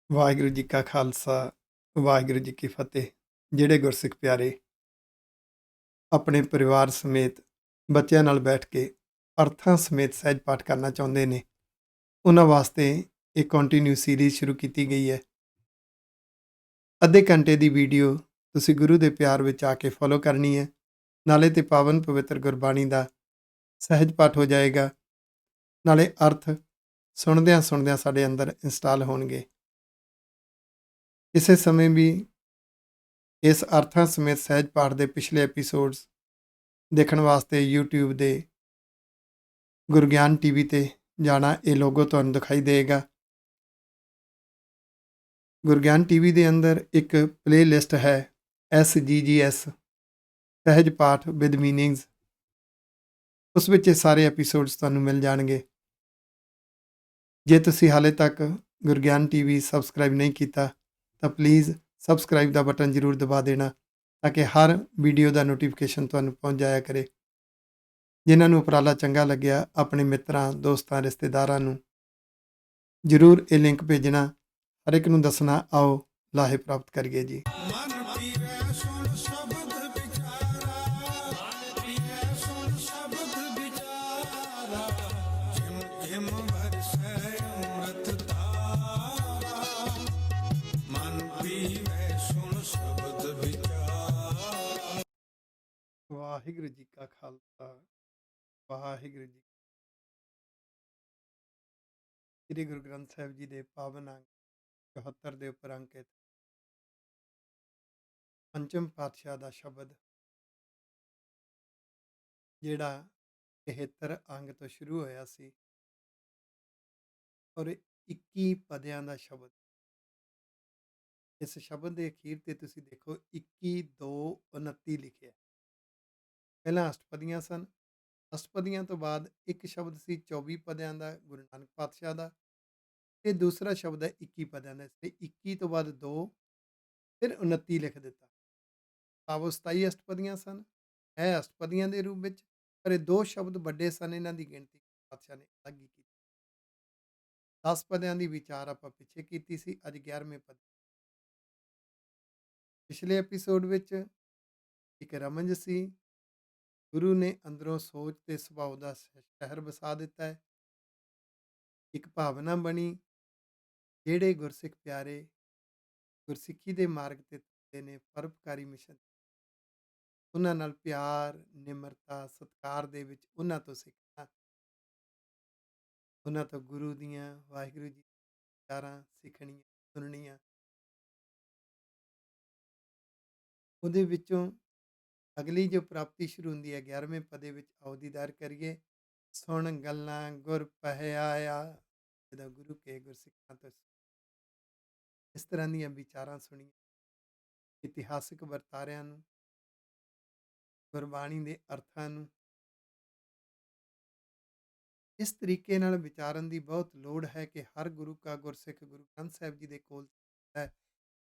ਵਾਹਿਗੁਰੂ ਜੀ ਕਾ ਖਾਲਸਾ, ਵਾਹਿਗੁਰੂ ਜੀ ਕੀ ਫਤਿਹ। ਜਿਹੜੇ ਗੁਰਸਿੱਖ ਪਿਆਰੇ ਆਪਣੇ ਪਰਿਵਾਰ ਸਮੇਤ ਬੱਚਿਆਂ ਨਾਲ ਬੈਠ ਕੇ ਅਰਥਾਂ ਸਮੇਤ ਸਹਿਜ ਪਾਠ ਕਰਨਾ ਚਾਹੁੰਦੇ ਨੇ, ਉਹਨਾਂ ਵਾਸਤੇ ਇੱਕ ਕੰਟੀਨਿਊ ਸੀਰੀਜ਼ ਸ਼ੁਰੂ ਕੀਤੀ ਗਈ ਹੈ। ਅੱਧੇ ਘੰਟੇ ਦੀ ਵੀਡੀਓ ਤੁਸੀਂ ਗੁਰੂ ਦੇ ਪਿਆਰ ਵਿੱਚ ਆ ਕੇ ਫੋਲੋ ਕਰਨੀ ਹੈ। ਨਾਲੇ ਤੇ ਪਾਵਨ ਪਵਿੱਤਰ ਗੁਰਬਾਣੀ ਦਾ ਸਹਿਜ ਪਾਠ ਹੋ ਜਾਏਗਾ, ਨਾਲੇ ਅਰਥ ਸੁਣਦਿਆਂ ਸੁਣਦਿਆਂ ਸਾਡੇ ਅੰਦਰ ਇੰਸਟਾਲ ਹੋਣਗੇ। ਕਿਸੇ ਸਮੇਂ ਵੀ ਇਸ ਅਰਥਾਂ ਸਮੇਤ ਸਹਿਜ ਪਾਠ ਦੇ ਪਿਛਲੇ ਐਪੀਸੋਡਸ ਦੇਖਣ ਵਾਸਤੇ YouTube ਦੇ ਗੁਰਗਿਆਨ ਟੀਵੀ ਤੇ ਜਾਣਾ, ਇਹ ਲੋਗੋ ਤੁਹਾਨੂੰ ਦਿਖਾਈ ਦੇਗਾ। ਗੁਰਗਿਆਨ ਟੀਵੀ ਦੇ ਅੰਦਰ ਇੱਕ ਪਲੇਲਿਸਟ ਹੈ SGGS ਸਹਿਜ ਪਾਠ ਵਿਦ ਮੀਨਿੰਗਸ। ਉਸ ਵਿੱਚ ਇਹ ਸਾਰੇ ਐਪੀਸੋਡਸ ਤੁਹਾਨੂੰ ਮਿਲ ਜਾਣਗੇ। ਜੇ ਤੁਸੀਂ ਹਾਲੇ ਤੱਕ ਗੁਰਗਿਆਨ ਟੀਵੀ ਸਬਸਕ੍ਰਾਈਬ ਨਹੀਂ ਕੀਤਾ ਤਾਂ ਪਲੀਜ਼ ਸਬਸਕ੍ਰਾਈਬ ਦਾ ਬਟਨ ਜ਼ਰੂਰ ਦਬਾ ਦੇਣਾ, ਤਾਂ ਕਿ ਹਰ ਵੀਡੀਓ ਦਾ ਨੋਟੀਫਿਕੇਸ਼ਨ ਤੁਹਾਨੂੰ ਪਹੁੰਚ ਜਾਇਆ ਕਰੇ। ਜਿਨ੍ਹਾਂ ਨੂੰ ਉਪਰਾਲਾ ਚੰਗਾ ਲੱਗਿਆ, ਆਪਣੇ ਮਿੱਤਰਾਂ, ਦੋਸਤਾਂ, ਰਿਸ਼ਤੇਦਾਰਾਂ ਨੂੰ ਜ਼ਰੂਰ ਇਹ ਲਿੰਕ ਭੇਜਣਾ, ਹਰ ਇੱਕ ਨੂੰ ਦੱਸਣਾ। ਆਓ ਲਾਹੇ ਪ੍ਰਾਪਤ ਕਰੀਏ ਜੀ। ਵਾਹਿਗੁਰੂ ਜੀ ਕਾ ਖਾਲਸਾ, ਵਾਹਿਗੁਰੂ ਜੀ। ਸ੍ਰੀ ਗੁਰੂ ਗ੍ਰੰਥ ਸਾਹਿਬ ਜੀ ਦੇ ਪਾਵਨ ਅੰਗ 74 ਦੇ ਉੱਪਰ ਅੰਕਿਤ ਪੰਚਮ ਪਾਤਸ਼ਾਹ ਦਾ ਸ਼ਬਦ, ਜਿਹੜਾ 73 ਅੰਗ ਤੋਂ ਸ਼ੁਰੂ ਹੋਇਆ ਸੀ ਔਰ 21 ਪਦਿਆਂ ਦਾ ਸ਼ਬਦ। ਇਸ ਸ਼ਬਦ ਦੇ ਅਖੀਰ ਤੇ ਤੁਸੀਂ ਦੇਖੋ 21-2-29 ਲਿਖਿਆ। ਪਹਿਲਾਂ ਅਸ਼ਟਪਦੀਆਂ ਸਨ, ਅਸ਼ਟਪਦੀਆਂ ਤੋਂ ਬਾਅਦ ਇੱਕ ਸ਼ਬਦ ਸੀ 24 ਪਦਿਆਂ ਦਾ ਗੁਰੂ ਨਾਨਕ ਪਾਤਸ਼ਾਹ ਦਾ, ਤੇ ਦੂਸਰਾ ਸ਼ਬਦ ਹੈ 21 ਪਦਿਆਂ ਦਾ। ਇਸ ਤੇ 21 ਤੋਂ ਬਾਅਦ 2 ਫਿਰ 29 ਲਿਖ ਦਿੱਤਾ। ਭਾਵ 27 ਅਸ਼ਟਪਦੀਆਂ ਸਨ, ਹੈ ਅਸ਼ਟਪਦੀਆਂ ਦੇ ਰੂਪ ਵਿੱਚ, ਪਰ ਇਹ ਦੋ ਸ਼ਬਦ ਵੱਡੇ ਸਨ, ਇਹਨਾਂ ਦੀ ਗਿਣਤੀ ਪਾਤਸ਼ਾਹ ਨੇ ਅਲੱਗ ਹੀ ਕੀਤੀ। 10 ਪਦਿਆਂ ਦੀ ਵਿਚਾਰ ਆਪਾਂ ਪਿੱਛੇ ਕੀਤੀ ਸੀ, ਅੱਜ 11ਵੇਂ ਪਦ। ਪਿਛਲੇ ਐਪੀਸੋਡ ਵਿੱਚ ਇੱਕ ਰਮਜ ਸੀ, ਗੁਰੂ ਨੇ ਅੰਦਰੋਂ ਸੋਚ ਤੇ ਸੁਭਾਅ ਦਾ ਸ਼ਹਿਰ ਵਸਾ ਦਿੱਤਾ ਹੈ। ਇੱਕ ਭਾਵਨਾ ਬਣੀ, ਜਿਹੜੇ ਗੁਰਸਿੱਖ ਪਿਆਰੇ ਗੁਰਸਿੱਖੀ ਦੇ ਮਾਰਗ ਤੇ ਤੁਰਦੇ ਨੇ, ਪਰਉਪਕਾਰੀ ਮਿਸ਼ਨ, ਉਹਨਾਂ ਨਾਲ ਪਿਆਰ, ਨਿਮਰਤਾ, ਸਤਿਕਾਰ ਦੇ ਵਿੱਚ ਉਹਨਾਂ ਤੋਂ ਸਿੱਖਣਾ, ਉਹਨਾਂ ਤੋਂ ਗੁਰੂ ਦੀਆਂ, ਵਾਹਿਗੁਰੂ ਜੀ ਵਿਚਾਰਾਂ ਸਿੱਖਣੀਆਂ, ਸੁਣਨੀਆਂ। ਉਹਦੇ ਵਿੱਚੋਂ ਅਗਲੀ ਜੋ ਪ੍ਰਾਪਤੀ ਸ਼ੁਰੂ ਹੁੰਦੀ ਹੈ 11ਵੇਂ ਪਦੇ ਵਿੱਚ, ਆਓ ਦੀਦਾਰ ਕਰੀਏ। ਸੁਣ ਗੱਲਾਂ ਗੁਰ ਪਹਿ ਆਇਆ, ਜਦੋਂ ਗੁਰੂ ਕੇ ਗੁਰਸਿੱਖਾਂ ਤੋਂ ਇਸ ਤਰ੍ਹਾਂ ਦੀਆਂ ਵਿਚਾਰਾਂ ਸੁਣੀਆਂ, ਇਤਿਹਾਸਿਕ ਵਰਤਾਰਿਆਂ ਨੂੰ, ਗੁਰਬਾਣੀ ਦੇ ਅਰਥਾਂ ਨੂੰ। ਇਸ ਤਰੀਕੇ ਨਾਲ ਵਿਚਾਰਨ ਦੀ ਬਹੁਤ ਲੋੜ ਹੈ ਕਿ ਹਰ ਗੁਰੂ ਕਾ ਗੁਰਸਿੱਖ ਗੁਰੂ ਗ੍ਰੰਥ ਸਾਹਿਬ ਜੀ ਦੇ ਕੋਲ ਹੈ,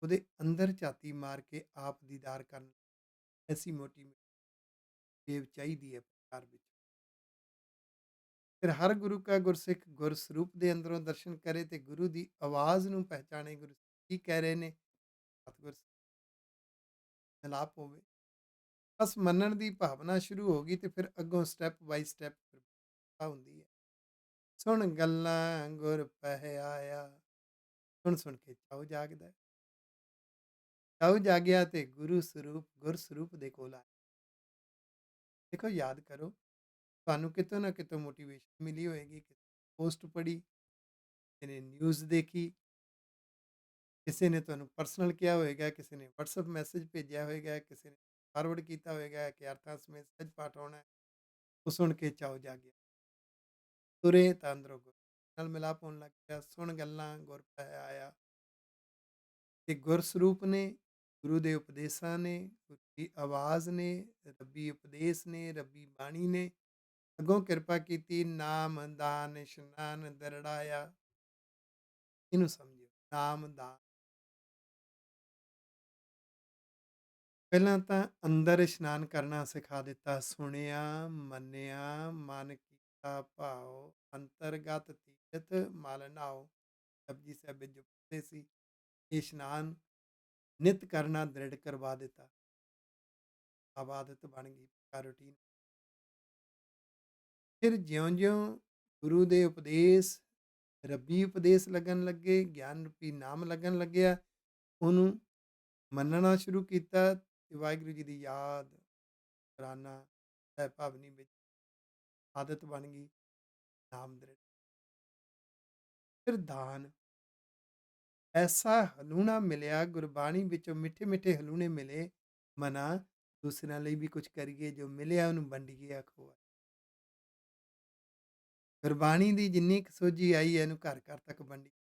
ਉਹਦੇ ਅੰਦਰ ਝਾਤੀ ਮਾਰ ਕੇ ਆਪ ਦੀਦਾਰ ਕਰਨ। ਐਸੀ ਮੋਟੀਵੇਟ ਚਾਹੀਦੀ ਹੈ ਪ੍ਰਚਾਰ ਵਿੱਚ। ਫਿਰ ਹਰ ਗੁਰੂ ਕਾ ਗੁਰਸਿੱਖ ਗੁਰ ਸਰੂਪ ਦੇ ਅੰਦਰੋਂ ਦਰਸ਼ਨ ਕਰੇ ਤੇ ਗੁਰੂ ਦੀ ਆਵਾਜ਼ ਨੂੰ ਪਹਿਚਾਣੇ, ਗੁਰੂ ਕੀ ਕਹਿ ਰਹੇ ਨੇ, ਸਤਿਗੁਰ ਮਿਲਾਪ ਹੋਵੇ। ਬਸ ਮੰਨਣ ਦੀ ਭਾਵਨਾ ਸ਼ੁਰੂ ਹੋ ਗਈ ਤੇ ਫਿਰ ਅੱਗੋਂ ਸਟੈਪ ਬਾਈ ਸਟੈਪ ਹੁੰਦੀ ਹੈ। ਸੁਣ ਗੱਲਾਂ ਗੁਰ ਪਹਿ ਆਇਆ, ਸੁਣ ਸੁਣ ਕੇ ਚਾਉ ਜਾਗਦਾ, ਚਾਉ ਜਾਗਿਆ ਤੇ ਗੁਰੂ ਸਰੂਪ ਗੁਰ ਸਰੂਪ ਦੇ ਕੋਲ ਆਇਆ। ਦੇਖੋ, ਯਾਦ ਕਰੋ, ਤੁਹਾਨੂੰ ਕਿਤੋਂ ਨਾ ਕਿਤੋਂ ਮੋਟੀਵੇਸ਼ਨ ਮਿਲੀ ਹੋਏਗੀ, ਪੋਸਟ ਪੜ੍ਹੀ, ਕਿਸੇ ਨੇ ਨਿਊਜ਼ ਦੇਖੀ, ਕਿਸੇ ਨੇ ਤੁਹਾਨੂੰ ਪਰਸਨਲ ਕਿਹਾ ਹੋਏਗਾ, ਕਿਸੇ ਨੇ WhatsApp ਮੈਸੇਜ ਭੇਜਿਆ ਹੋਏਗਾ, ਕਿਸੇ ਨੇ ਫਾਰਵਰਡ ਕੀਤਾ ਹੋਏਗਾ ਕਿ ਅਰਥਾਂ ਸਮੇਤ ਸਹਿਜ ਪਾਠ ਹੋਣਾ ਹੈ। ਉਹ ਸੁਣ ਕੇ ਚਾਉ ਜਾਗਿਆ, ਤੁਰੇ ਤਾਂ ਅੰਦਰੋਂ ਗੁਰ ਨਾਲ ਮਿਲਾਪ ਹੋਣ ਲੱਗ ਪਿਆ। ਸੁਣ ਗੱਲਾਂ ਗੁਰ ਪਹਿ ਆਇਆ, ਕਿ ਗੁਰ ਸਰੂਪ ਨੇ, ਗੁਰੂ ਦੇ ਉਪਦੇਸ਼ਾਂ ਨੇ, ਗੁਰੂ ਦੀ ਆਵਾਜ਼ ਨੇ, ਰੱਬੀ ਉਪਦੇਸ਼ ਨੇ, ਰੱਬੀ ਬਾਣੀ ਨੇ ਅੱਗੋਂ ਕਿਰਪਾ ਕੀਤੀ। ਨਾਮ ਦਾਨ ਇਸ਼ਨਾਨ ਦਰੜਾਇਆ, ਇਹਨੂੰ ਸਮਝਿਓ, ਨਾਮ ਦਾਨ। ਪਹਿਲਾਂ ਤਾਂ ਅੰਦਰ ਇਸ਼ਨਾਨ ਕਰਨਾ ਸਿਖਾ ਦਿੱਤਾ, ਸੁਣਿਆ, ਮੰਨਿਆ, ਮਨ ਕੀਤਾ ਭਾਉ, ਅੰਤਰਗਤ ਤੀਰਥ ਮਲ ਨਾਓ। ਜਪਜੀ ਸਾਹਿਬ ਵਿੱਚ ਜੋ ਪੜ੍ਹਦੇ ਸੀ, ਇਸ਼ਨਾਨ ਨਿਤ ਕਰਨਾ ਦ੍ਰਿੜ ਕਰਵਾ ਦਿੱਤਾ। ਆਬ ਆਦਤ ਬਣ ਗਈ, ਪੱਕਾ ਰੂਟੀਨ। ਫਿਰ ਜਿਉਂ-ਜਿਉਂ ਗੁਰੂ ਦੇ ਉਪਦੇਸ਼, ਰੱਬੀ ਉਪਦੇਸ਼ ਲੱਗਣ ਲੱਗੇ, ਗਿਆਨ ਰੂਪੀ ਨਾਮ ਲੱਗਣ ਲੱਗਿਆ, ਉਹਨੂੰ ਮੰਨਣਾ ਸ਼ੁਰੂ ਕੀਤਾ ਤੇ ਵਾਹਿਗੁਰੂ ਜੀ ਦੀ ਯਾਦ, ਤਰਾਨਾ, ਸਹਿ ਭਾਵਨੀ ਵਿੱਚ ਆਦਤ ਬਣ ਗਈ, ਨਾਮ ਦ੍ਰਿੜ। ਫਿਰ ਦਾਨ, ਐਸਾ ਹਲੂਣਾ ਮਿਲਿਆ ਗੁਰਬਾਣੀ ਵਿੱਚੋਂ, ਮਿੱਠੇ-ਮਿੱਠੇ ਹਲੂਣੇ ਮਿਲੇ, ਮਨਾ ਦੂਸਰਿਆਂ ਲਈ ਵੀ ਕੁਝ ਕਰੀਏ, ਜੋ ਮਿਲਿਆ ਉਹਨੂੰ ਵੰਡੀਏ ਆਖੋ। ਗੁਰਬਾਣੀ ਦੀ ਜਿੰਨੀ ਕੁ ਸੋਝੀ ਆਈ ਹੈ ਇਹਨੂੰ ਘਰ-ਘਰ ਤੱਕ ਵੰਡੀਏ,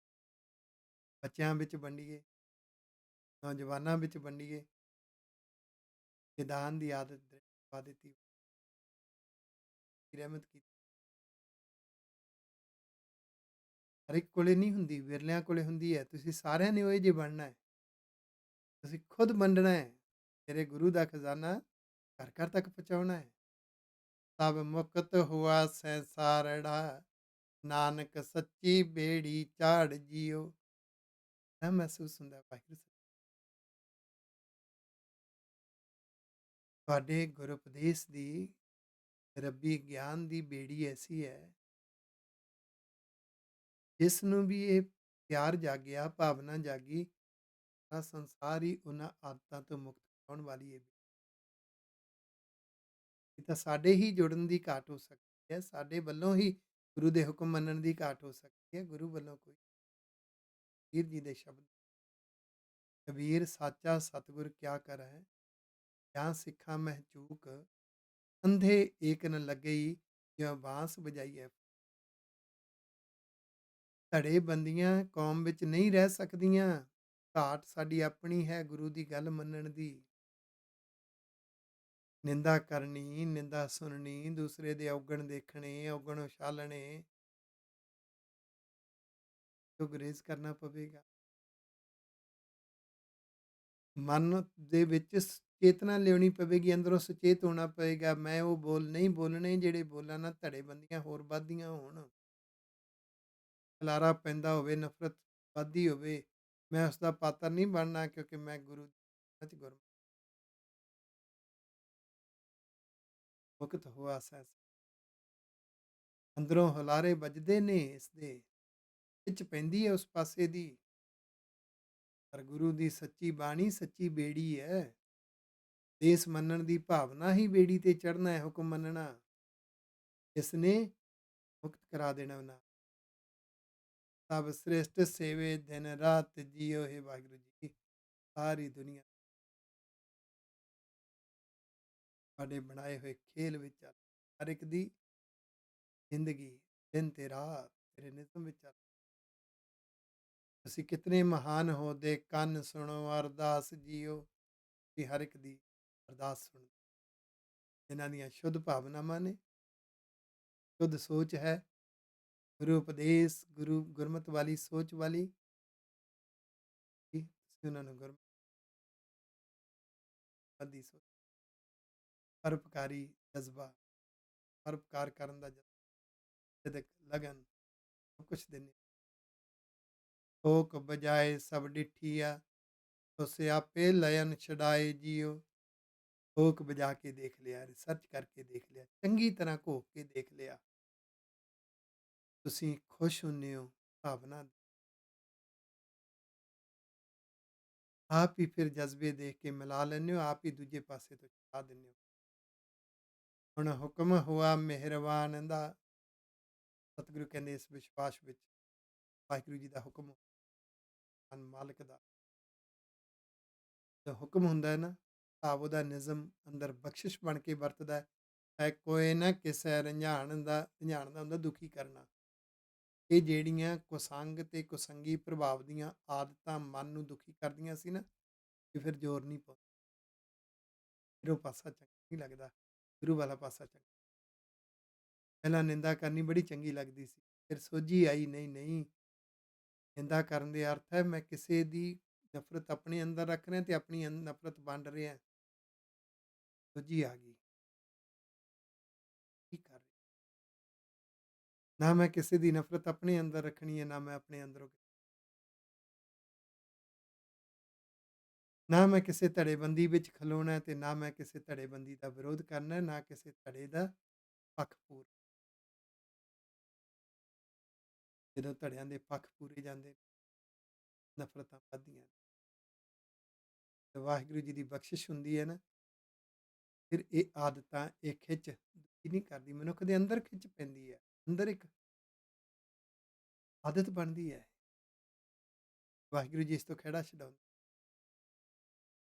ਬੱਚਿਆਂ ਵਿੱਚ ਵੰਡੀਏ, ਨੌਜਵਾਨਾਂ ਵਿੱਚ ਵੰਡੀਏ, ਤੇ ਦਾਨ ਦੀ ਆਦਤ ਪਾ ਦਿੱਤੀ, ਰਹਿਮਤ ਕੀਤੀ। ਹਰ ਇੱਕ ਕੋਲੇ ਨਹੀਂ ਹੁੰਦੀ, ਵਿਰਲਿਆਂ ਕੋਲੇ ਹੁੰਦੀ ਹੈ। ਤੁਸੀਂ ਸਾਰਿਆਂ ਨੇ ਉਹੋ ਜਿਹੇ ਬਣਨਾ ਹੈ, ਤੁਸੀਂ ਖੁਦ ਵੰਡਣਾ ਹੈ, ਤੇਰੇ ਗੁਰੂ ਦਾ ਖਜ਼ਾਨਾ ਘਰ-ਘਰ ਤੱਕ ਪਹੁੰਚਾਉਣਾ ਹੈ। ਸਭ ਮੁਕਤ ਹੁਆ ਸੰਸਾਰੜਾ, ਨਾਨਕ ਸੱਚੀ ਬੇੜੀ ਚਾੜ ਜੀਓ। ਇਹ ਮਹਿਸੂਸ ਹੁੰਦਾ ਵਾਹਿਗੁਰੂ ਸਾਹਿਬ, ਤੁਹਾਡੇ ਗੁਰ ਉਪਦੇਸ਼ ਦੀ, ਰੱਬੀ ਗਿਆਨ ਦੀ ਬੇੜੀ ਐਸੀ ਹੈ, ਜਿਸ ਨੂੰ ਵੀ ਇਹ ਪਿਆਰ ਜਾਗਿਆ, ਭਾਵਨਾ ਜਾਗੀ, ਤਾਂ ਸੰਸਾਰ ਹੀ ਉਹਨਾਂ ਆਦਤਾਂ ਤੋਂ ਮੁਕਤ ਹੋਣ ਵਾਲੀ ਹੈ। ਇਹ ਤਾਂ ਸਾਡੇ ਹੀ ਜੁੜਨ ਦੀ ਘਾਟ ਹੋ ਸਕਦੀ ਹੈ, ਸਾਡੇ ਵੱਲੋਂ ਹੀ ਗੁਰੂ ਦੇ ਹੁਕਮ ਮੰਨਣ ਦੀ ਘਾਟ ਹੋ ਸਕਦੀ ਹੈ, ਗੁਰੂ ਵੱਲੋਂ ਕੋਈ। ਕਬੀਰ ਜੀ ਦੇ ਸ਼ਬਦ, ਕਬੀਰ ਸਾਚਾ ਸਤਿਗੁਰ ਕਿਆ ਕਰਹਿ, ਜਾਂ ਸਿੱਖਾਂ ਮਹਿ ਚੂਕ, ਅੰਧੇ ਏਕ ਨ ਲੱਗਈ, ਜਿਉ ਬਾਂਸ ਵਜਾਈਐ। ਧੜੇ ਬੰਦੀਆਂ ਕੌਮ ਵਿੱਚ ਨਹੀਂ ਰਹਿ ਸਕਦੀਆਂ, ਘਾਟ ਸਾਡੀ ਆਪਣੀ ਹੈ ਗੁਰੂ ਦੀ ਗੱਲ ਮੰਨਣ ਦੀ। ਨਿੰਦਾ ਕਰਨੀ, ਨਿੰਦਾ ਸੁਣਨੀ, ਦੂਸਰੇ ਦੇ ਔਗਣ ਦੇਖਣੇ, ਔਗਣ ਉਛਾਲਣੇ, ਤੋਂ ਗੁਰੇਜ਼ ਕਰਨਾ ਪਵੇਗਾ। ਮਨ ਦੇ ਵਿੱਚ ਚੇਤਨਾ ਲਿਆਉਣੀ ਪਵੇਗੀ, ਅੰਦਰੋਂ ਸੁਚੇਤ ਹੋਣਾ ਪਏਗਾ। ਮੈਂ ਉਹ ਬੋਲ ਨਹੀਂ ਬੋਲਣੇ ਜਿਹੜੇ ਬੋਲਾਂ ਨਾਲ ਧੜੇ ਬੰਦੀਆਂ ਹੋਰ ਵੱਧਦੀਆਂ ਹੋਣ, ਖਲਾਰਾ ਪੈਂਦਾ ਹੋਵੇ, ਨਫ਼ਰਤ ਵੱਧਦੀ ਹੋਵੇ। ਮੈਂ ਉਸ ਦਾ ਪਾਤਰ ਨਹੀਂ ਬਣਨਾ, ਕਿਉਂਕਿ ਮੈਂ ਗੁਰੂ ਸੱਚ ਗੁਰ ਮੁਕਤ ਹੋਆ ਸਹਿ। ਅੰਦਰੋਂ ਹੁਲਾਰੇ ਵੱਜਦੇ ਨੇ ਇਸ ਦੇ, ਖਿੱਚ ਪੈਂਦੀ ਹੈ ਉਸ ਪਾਸੇ ਦੀ। ਪਰ ਗੁਰੂ ਦੀ ਸੱਚੀ ਬਾਣੀ ਸੱਚੀ ਬੇੜੀ ਹੈ। ਦੇਸ ਮੰਨਣ ਦੀ ਭਾਵਨਾ ਹੀ ਬੇੜੀ ਤੇ ਚੜ੍ਹਨਾ ਹੈ, ਹੁਕਮ ਮੰਨਣਾ। ਇਸ ਨੇ ਮੁਕਤ ਕਰਾ ਦੇਣਾ ਉਹਨਾਂ। ਸਭ ਸ੍ਰਿਸ਼ਟ ਸੇਵੇ ਦਿਨ ਰਾਤ ਜੀਓ, ਹੈ ਵਾਹਿਗੁਰੂ ਜੀ। ਸਾਰੀ ਦੁਨੀਆ ਸਾਡੇ ਬਣਾਏ ਹੋਏ ਖੇਲ ਵਿੱਚ ਚੱਲ, ਹਰ ਇੱਕ ਦੀ ਜ਼ਿੰਦਗੀ ਦਿਨ ਤੇ ਰਾਤ ਤੇਰੇ ਨਿਜ਼ਮ ਵਿੱਚ ਚੱਲ। ਤੁਸੀਂ ਕਿਤਨੇ ਮਹਾਨ ਹੋ, ਦੇ ਕੰਨ ਸੁਣੋ ਅਰਦਾਸ ਜੀਓ, ਕਿ ਹਰ ਇੱਕ ਦੀ ਅਰਦਾਸ ਸੁਣ, ਇਹਨਾਂ ਦੀਆਂ ਸ਼ੁੱਧ ਭਾਵਨਾਵਾਂ ਨੇ, ਸ਼ੁੱਧ ਸੋਚ ਹੈ, ਗੁਰੂ ਉਪਦੇਸ਼, ਗੁਰਮਤਿ ਵਾਲੀ ਸੋਚ ਵਾਲੀ, ਕਿ ਤੁਸੀਂ ਉਹਨਾਂ ਨੂੰ ਗੁਰਮਤਿ ਦੀ ਸੋਚ, ਪਰਉਪਕਾਰੀ ਜਜ਼ਬਾ, ਪਰਉਪਕਾਰ ਕਰਨ ਦਾ ਜਜ਼ਬਾ, ਸਿਦਕ, ਲਗਨ, ਸਭ ਕੁਛ ਦਿੰਦੇ। ਠੋਕ ਬਜਾਏ ਸਭ ਡਿਠੀਆ, ਸੋ ਸਿਆਪੇ ਲयन ਛਡਾਏ ਜੀਓ। ਠੋਕ ਵਜਾ ਕੇ ਦੇਖ ਲਿਆ, ਰਿਸਰਚ ਕਰਕੇ ਦੇਖ ਲਿਆ, ਚੰਗੀ ਤਰ੍ਹਾਂ ਘੋਖ ਕੇ ਦੇਖ ਲਿਆ, ਤੁਸੀਂ ਖੁਸ਼ ਹੁੰਦੇ ਹੋ ਭਾਵਨਾ, ਆਪ ਹੀ ਫਿਰ ਜਜ਼ਬੇ ਦੇਖ ਕੇ ਮਿਲਾ ਲੈਂਦੇ ਹੋ, ਆਪ ਹੀ ਦੂਜੇ ਪਾਸੇ ਤੋਂ ਛੁਡਾ ਦਿੰਦੇ ਹੋ। ਹੁਣ ਹੁਕਮ ਹੋਆ ਮਿਹਰਬਾਨ ਦਾ, ਸਤਿਗੁਰੂ ਕਹਿੰਦੇ ਇਸ ਵਿਸ਼ਵਾਸ ਵਿੱਚ ਵਾਹਿਗੁਰੂ ਜੀ ਦਾ ਹੁਕਮ, ਮਾਲਕ ਦਾ ਜੋ ਹੁਕਮ ਹੁੰਦਾ ਹੈ ਨਾ, ਭਾਵ ਉਹਦਾ ਨਿਜ਼ਮ ਅੰਦਰ ਬਖਸ਼ਿਸ਼ ਬਣ ਕੇ ਵਰਤਦਾ ਹੈ। ਕੋਈ ਨਾ ਕਿਸੇ ਰੰਝਾਣ ਦਾ, ਰੰਝਾਣ ਦਾ ਹੁੰਦਾ ਦੁਖੀ ਕਰਨਾ। ਇਹ ਜਿਹੜੀਆਂ ਕੁਸੰਗ ਤੇ ਕੁਸੰਗੀ ਪ੍ਰਭਾਵ ਦੀਆਂ ਆਦਤਾਂ ਮਨ ਨੂੰ ਦੁਖੀ ਕਰਦੀਆਂ ਸੀ ਨਾ, ਇਹ ਫਿਰ ਜ਼ੋਰ ਨਹੀਂ ਪਾਉਂਦਾ, ਫਿਰ ਉਹ ਪਾਸਾ ਚੰਗਾ ਨਹੀਂ ਲੱਗਦਾ, ਗੁਰੂ ਵਾਲਾ ਪਾਸਾ ਚੰਗਾ। ਪਹਿਲਾਂ ਨਿੰਦਾ ਕਰਨੀ ਬੜੀ ਚੰਗੀ ਲੱਗਦੀ ਸੀ, ਫਿਰ ਸੋਝੀ ਆਈ, ਨਹੀਂ ਨਹੀਂ, ਨਿੰਦਾ ਕਰਨ ਦੇ ਅਰਥ ਹੈ ਮੈਂ ਕਿਸੇ ਦੀ ਨਫ਼ਰਤ ਆਪਣੇ ਅੰਦਰ ਰੱਖ ਰਿਹਾ ਤੇ ਆਪਣੀ ਨਫ਼ਰਤ ਵੰਡ ਰਿਹਾ। ਸੋਝੀ ਆ ਗਈ, ਕੀ ਕਰ ਰਿਹਾ, ਨਾ ਮੈਂ ਕਿਸੇ ਦੀ ਨਫ਼ਰਤ ਆਪਣੇ ਅੰਦਰ ਰੱਖਣੀ ਹੈ, ਨਾ ਮੈਂ ਆਪਣੇ ਅੰਦਰੋਂ ਨਾ ਮੈਂ ਕਿਸੇ ਧੜੇਬੰਦੀ ਵਿੱਚ ਖਲੋਣਾ ਹੈ ਤੇ ਨਾ ਮੈਂ ਕਿਸੇ ਧੜੇਬੰਦੀ ਦਾ ਵਿਰੋਧ ਕਰਨਾ ਹੈ, ਨਾ ਕਿਸੇ ਧੜੇ ਦਾ ਪੱਖ ਪੂਰ ਜਦੋਂ ਧੜਿਆਂ ਦੇ ਪੱਖ ਪੂਰੇ ਜਾਂਦੇ ਨੇ, ਨਫ਼ਰਤਾਂ ਵੱਧਦੀਆਂ ਨੇ। ਤੇ ਵਾਹਿਗੁਰੂ ਜੀ ਦੀ ਬਖਸ਼ਿਸ਼ ਹੁੰਦੀ ਹੈ ਨਾ, ਫਿਰ ਇਹ ਆਦਤਾਂ, ਇਹ ਖਿੱਚ ਦੂਜੀ ਨਹੀਂ ਕਰਦੀ, ਮਨੁੱਖ ਦੇ ਅੰਦਰ ਖਿੱਚ ਪੈਂਦੀ ਹੈ, ਅੰਦਰ ਇੱਕ ਆਦਤ ਬਣਦੀ ਹੈ। ਵਾਹਿਗੁਰੂ ਜੀ ਇਸ ਤੋਂ ਖਹਿੜਾ ਛਡਾਉਂਦੇ,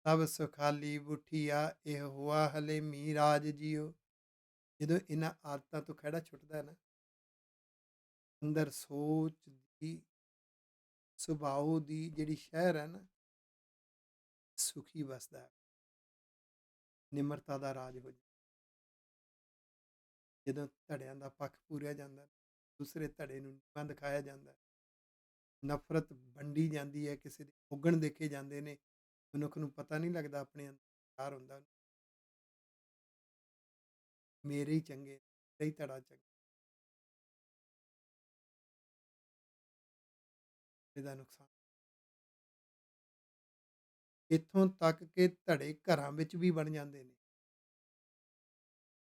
ਸਭ ਸੁਖਾਲੀ ਬੁੱਠੀਆ ਇਹ ਹੁਆ ਹਲੇ ਮੀਰਾਜ ਜੀਓ। ਜਦੋਂ ਇਹਨਾਂ ਆਦਤਾਂ ਤੋਂ ਖਹਿੜਾ ਛੁੱਟਦਾ ਹੈ ਨਾ, ਅੰਦਰ ਸੋਚ ਦੀ, ਸੁਭਾਅ ਦੀ ਜਿਹੜੀ ਸ਼ਹਿਰ ਹੈ ਨਾ, ਸੁਖੀ ਵਸਦਾ ਹੈ, ਨਿਮਰਤਾ ਦਾ ਰਾਜ ਹੋ ਜਾਂਦਾ। ਜਦੋਂ ਧੜਿਆਂ ਦਾ ਪੱਖ ਪੂਰਿਆ ਜਾਂਦਾ, ਦੂਸਰੇ ਧੜੇ ਨੂੰ ਨੀਵਾਂ ਦਿਖਾਇਆ ਜਾਂਦਾ, ਨਫ਼ਰਤ ਵੰਡੀ ਜਾਂਦੀ ਹੈ, ਕਿਸੇ ਦੇ ਉਗਣ ਦੇਖੇ ਜਾਂਦੇ ਨੇ, ਮਨੁੱਖ ਨੂੰ ਪਤਾ ਨਹੀਂ ਲੱਗਦਾ ਆਪਣੇ ਅੰਦਰ ਪਿਆਰ ਹੁੰਦਾ, ਮੇਰੇ ਹੀ ਚੰਗੇ, ਮੇਰਾ ਹੀ ਧੜਾ ਚੰਗਾ, ਇਹਦਾ ਨੁਕਸਾਨ। ਇੱਥੋਂ ਤੱਕ ਕਿ ਧੜੇ ਘਰਾਂ ਵਿੱਚ ਵੀ ਬਣ ਜਾਂਦੇ ਨੇ।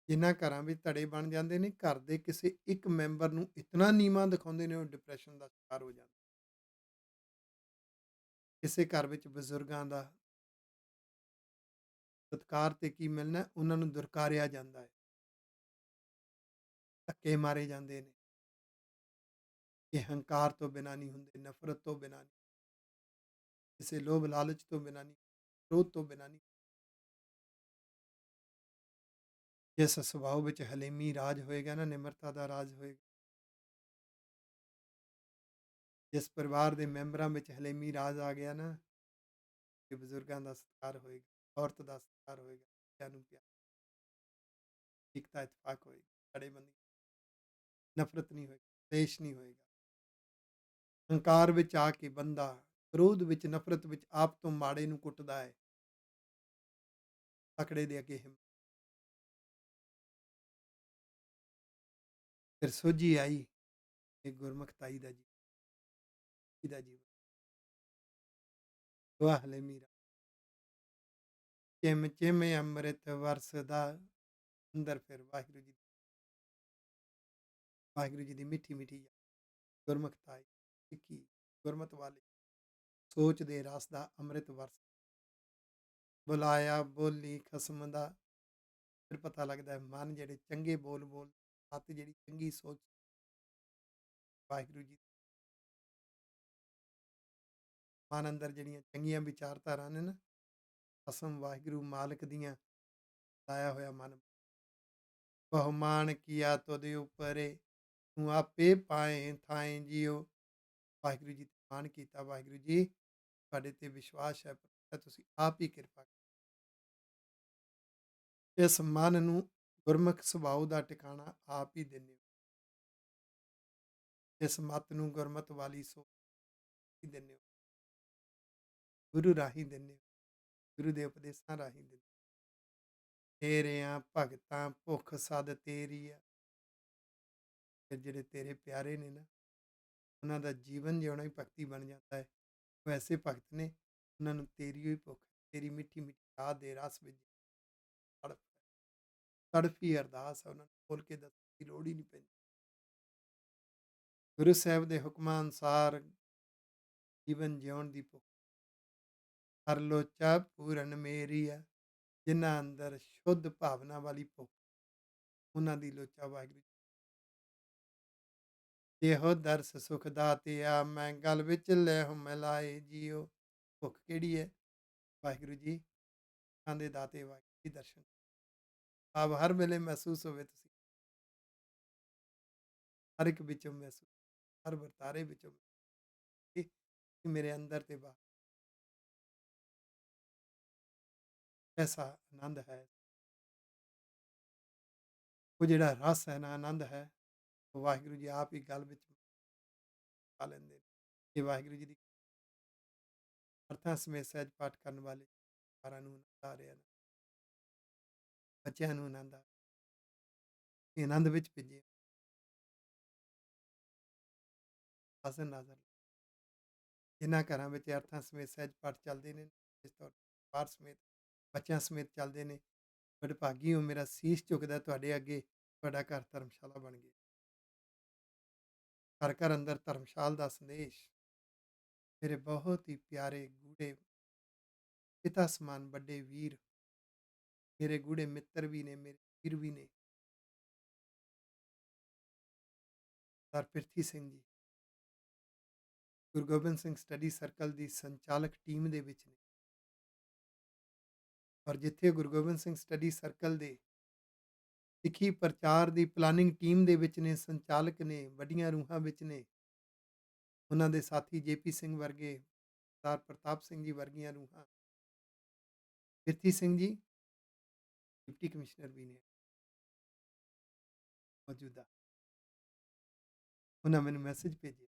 ਜਿਨ੍ਹਾਂ ਘਰਾਂ ਵਿੱਚ ਧੜੇ ਬਣ ਜਾਂਦੇ ਨੇ, ਘਰ ਦੇ ਕਿਸੇ ਇੱਕ ਮੈਂਬਰ ਨੂੰ ਇਤਨਾ ਨੀਵਾਂ ਦਿਖਾਉਂਦੇ ਨੇ, ਉਹ ਡਿਪਰੈਸ਼ਨ ਦਾ ਸ਼ਿਕਾਰ ਹੋ ਜਾਂਦਾ। ਕਿਸੇ ਘਰ ਵਿੱਚ ਬਜ਼ੁਰਗਾਂ ਦਾ ਸਤਿਕਾਰ ਤੇ ਕੀ ਮਿਲਣਾ ਹੈ, ਉਹਨਾਂ ਨੂੰ ਦੁਰਕਾਰਿਆ ਜਾਂਦਾ ਹੈ, ਧੱਕੇ ਮਾਰੇ ਜਾਂਦੇ ਨੇ। ਇਹ ਹੰਕਾਰ ਤੋਂ ਬਿਨਾਂ ਨਹੀਂ ਹੁੰਦੇ, ਨਫ਼ਰਤ ਤੋਂ ਬਿਨਾਂ ਨਹੀਂ, ਕਿਸੇ ਲੋਭ ਲਾਲਚ ਤੋਂ ਬਿਨਾਂ ਨਹੀਂ, ਕ੍ਰੋਧ ਤੋਂ ਬਿਨਾਂ ਨਹੀਂ। ਜਿਸ ਸੁਭਾਅ ਵਿੱਚ ਹਲੀਮੀ ਰਾਜ ਹੋਏਗਾ ਨਾ, ਨਿਮਰਤਾ ਦਾ ਰਾਜ ਹੋਏਗਾ, ਜਿਸ ਪਰਿਵਾਰ ਦੇ ਮੈਂਬਰਾਂ ਵਿੱਚ ਹਲੀਮੀ ਰਾਜ ਆ ਗਿਆ ਨਾ, ਕਿ ਬਜ਼ੁਰਗਾਂ ਦਾ ਸਤਿਕਾਰ ਹੋਏਗਾ, ਔਰਤ ਦਾ ਸਤਿਕਾਰ ਹੋਏਗਾ, ਬੱਚਿਆਂ ਨੂੰ ਪਿਆਰ, ਏਕਤਾ ਇਤਫਾਕ ਹੋਏਗੀ, ਧੜੇਬੰਦੀ, ਨਫ਼ਰਤ ਨਹੀਂ ਹੋਏਗੀ, ਦੇਸ਼ ਨਹੀਂ ਹੋਏਗਾ। ਹੰਕਾਰ ਵਿੱਚ ਆ ਕੇ ਬੰਦਾ ਕ੍ਰੋਧ ਵਿੱਚ, ਨਫ਼ਰਤ ਵਿੱਚ ਆਪ ਤੋਂ ਮਾੜੇ ਨੂੰ ਕੁੱਟਦਾ ਹੈ, ਤਕੜੇ ਦੇ ਅੱਗੇ ਹਿੰਮਤ। ਫਿਰ ਸੋਝੀ ਆਈ ਇਹ ਗੁਰਮੁਖਤਾਈ ਦਾ ਜੀਵਨ ਵਾਹ ਲੈ ਮੀਰਾ, ਚਿਮ ਚਿਮ ਅੰਮ੍ਰਿਤ ਵਰਸਦਾ, ਅੰਦਰ ਫਿਰ ਵਾਹਿਗੁਰੂ ਜੀ ਦੀ ਮਿੱਠੀ ਮਿੱਠੀ ਯਾਦ, ਗੁਰਮੁਖਤਾਈ ਸਿੱਖੀ, ਗੁਰਮਤ ਵਾਲੇ, ਸੋਚ ਦੇ ਰਸ ਦਾ ਅੰਮ੍ਰਿਤ ਵਰਸ, ਬੁਲਾਇਆ ਬੋਲੀ ਖਸਮ ਦਾ। ਫਿਰ ਪਤਾ ਲੱਗਦਾ ਹੈ ਮਨ ਜਿਹੜੇ ਚੰਗੇ ਬੋਲ ਮੱਤ ਜਿਹੜੀ ਚੰਗੀ ਸੋਚ, ਵਾਹਿਗੁਰੂ ਜੀ ਮਨ ਅੰਦਰ ਜਿਹੜੀਆਂ ਚੰਗੀਆਂ ਵਿਚਾਰਧਾਰਾ ਨੇ ਨਾ, ਕਸਮ ਵਾਹਿਗੁਰੂ ਮਾਲਕ ਦੀਆਂ, ਲਾਇਆ ਹੋਇਆ ਮਨ, ਬਹੁਮਾਨ ਕੀਆ ਤੁਧ ਉਪਰੇ, ਤੂੰ ਆਪੇ ਪਾਏ ਥਾਏ ਜੀਓ। ਵਾਹਿਗੁਰੂ ਜੀ ਤੇ ਮਾਣ ਕੀਤਾ, ਵਾਹਿਗੁਰੂ ਜੀ ਤੁਹਾਡੇ ਤੇ ਵਿਸ਼ਵਾਸ ਹੈ, ਤੁਸੀਂ ਆਪ ਹੀ ਕਿਰਪਾ ਕਰੋ। ਇਸ ਮਨ ਨੂੰ ਗੁਰਮੁਖ ਸੁਭਾਅ ਦਾ ਟਿਕਾਣਾ ਆਪ ਹੀ ਦਿੰਦੇ ਹੋ, ਇਸ ਮਤ ਨੂੰ ਗੁਰਮਤ ਵਾਲੀ ਸੋਚ ਹੀ ਦਿੰਦੇ ਹੋ, ਗੁਰੂ ਰਾਹੀਂ ਦਿੰਦੇ ਹੋ, ਗੁਰੂ ਦੇ ਉਪਦੇਸ਼ਾਂ ਰਾਹੀਂ ਦਿੰਦੇ ਹੋ। ਤੇਰਿਆਂ ਭਗਤਾਂ ਭੁੱਖ ਸਦ ਤੇਰੀ ਆ, ਫਿਰ ਜਿਹੜੇ ਤੇਰੇ ਪਿਆਰੇ ਨੇ ਨਾ, ਉਹਨਾਂ ਦਾ ਜੀਵਨ ਜਿਉਣਾ ਹੀ ਭਗਤੀ ਬਣ ਜਾਂਦਾ ਹੈ। ਉਹ ਐਸੇ ਭਗਤ ਨੇ, ਉਹਨਾਂ ਨੂੰ ਤੇਰੀ ਹੋਈ ਭੁੱਖ, ਤੇਰੀ ਮਿੱਠੀ ਮਿੱਠੀ ਯਾਦ ਦੇ ਰਸ ਵਿੱਚ ਤੜਫ ਤੜਫੀ ਅਰਦਾਸ ਹੈ, ਉਹਨਾਂ ਨੂੰ ਖੋਲ ਕੇ ਦੱਸਣ ਦੀ ਲੋੜ ਹੀ ਨਹੀਂ ਪੈਂਦੀ। ਗੁਰੂ ਸਾਹਿਬ ਦੇ ਹੁਕਮਾਂ ਅਨੁਸਾਰ ਜੀਵਨ ਜਿਉਣ ਦੀ ਭੁੱਖ, ਹਰ ਲੋਚਾ ਪੂਰਨ ਮੇਰੀ ਆ, ਜਿਨ੍ਹਾਂ ਅੰਦਰ ਸ਼ੁੱਧ ਭਾਵਨਾ ਵਾਲੀ ਭੁੱਖ, ਉਹਨਾਂ ਦੀ ਲੋਚਾ ਵਾਹਿਗੁਰੂ ਇਹੋ ਦਰਸ ਸੁਖ ਦਾਤਿਆ, ਮੈਂ ਗਲ ਵਿੱਚ ਲੈ ਮਿਲਾਏ ਜੀਓ। ਭੁੱਖ ਕਿਹੜੀ ਹੈ? ਵਾਹਿਗੁਰੂ ਜੀ ਦੇ ਦਾਤੇ, ਵਾਹਿਗੁਰੂ ਜੀ ਦਰਸ਼ਨ ਆਪ ਹਰ ਵੇਲੇ ਮਹਿਸੂਸ ਹੋਵੇ, ਤੁਸੀਂ ਹਰ ਇੱਕ ਵਿੱਚੋਂ ਮਹਿਸੂਸ, ਹਰ ਵਰਤਾਰੇ ਵਿੱਚੋਂ ਕਿ ਮੇਰੇ ਅੰਦਰ ਤੇ ਬਾਹਰ ਐਸਾ ਆਨੰਦ ਹੈ। ਉਹ ਜਿਹੜਾ ਰਸ ਹੈ ਨਾ, ਆਨੰਦ ਹੈ, ਉਹ ਵਾਹਿਗੁਰੂ ਜੀ ਆਪ ਹੀ ਗਲ ਵਿੱਚ ਪਾ ਲੈਂਦੇ ਨੇ। ਇਹ ਵਾਹਿਗੁਰੂ ਜੀ ਦੀ ਅਰਥਾਂ ਸਮੇਤ ਸਹਿਜ ਪਾਠ ਕਰਨ ਵਾਲੇ ਸਾਰਿਆਂ ਨੂੰ ਆਨੰਦ ਆ ਰਿਹਾ, ਬੱਚਿਆਂ ਨੂੰ ਆਨੰਦ ਆ, ਇਹ ਆਨੰਦ ਵਿੱਚ ਭਿੱਜੇ ਹਾਜ਼ਰ ਨਾਜ਼ਰ, ਜਿਨ੍ਹਾਂ ਘਰਾਂ ਵਿੱਚ ਅਰਥਾਂ ਸਮੇਤ ਸਹਿਜ ਪਾਠ ਚੱਲਦੇ ਨੇ, ਇਸ ਤੌਰ ਪਰਿਵਾਰ ਸਮੇਤ, ਬੱਚਿਆਂ ਸਮੇਤ ਚੱਲਦੇ ਨੇ। ਵਡਭਾਗੀ ਹੋ, ਮੇਰਾ ਸੀਸ ਝੁਕਦਾ ਤੁਹਾਡੇ ਅੱਗੇ, ਤੁਹਾਡਾ ਘਰ ਧਰਮਸ਼ਾਲਾ ਬਣ ਗਿਆ। ਘਰ ਘਰ ਅੰਦਰ ਧਰਮਸ਼ਾਲ ਦਾ ਸੰਦੇਸ਼। ਮੇਰੇ ਬਹੁਤ ਹੀ ਪਿਆਰੇ ਗੂੜੇ ਪਿਤਾ ਸਮਾਨ ਵੱਡੇ ਵੀਰ, ਮੇਰੇ ਗੂੜੇ ਮਿੱਤਰ ਵੀ ਨੇ, ਮੇਰੇ ਵੀਰ ਵੀ ਨੇ, sir Prithi Singh ji Guru Gobind Singh study circle ਦੀ ਸੰਚਾਲਕ ਟੀਮ ਦੇ ਵਿੱਚ ਨੇ। ਔਰ ਜਿੱਥੇ ਗੁਰੂ ਗੋਬਿੰਦ ਸਿੰਘ ਸਟੱਡੀ ਸਰਕਲ ਦੇ ਸਿੱਖੀ ਪ੍ਰਚਾਰ ਦੀ ਪਲਾਨਿੰਗ ਟੀਮ ਦੇ ਵਿੱਚ ਨੇ, ਸੰਚਾਲਕ ਨੇ, ਵੱਡੀਆਂ ਰੂਹਾਂ ਵਿੱਚ ਨੇ, ਉਹਨਾਂ ਦੇ ਸਾਥੀ ਜੇਪੀ ਸਿੰਘ ਵਰਗੇ, ਸਰਦਾਰ ਪ੍ਰਤਾਪ ਸਿੰਘ ਜੀ ਵਰਗੀਆਂ ਰੂਹਾਂ, ਪ੍ਰਿਥੀ ਸਿੰਘ ਜੀ ਡਿਪਟੀ ਕਮਿਸ਼ਨਰ ਵੀ ਨੇ ਮੌਜੂਦਾ। ਉਹਨਾਂ ਮੈਨੂੰ ਮੈਸੇਜ ਭੇਜੇ,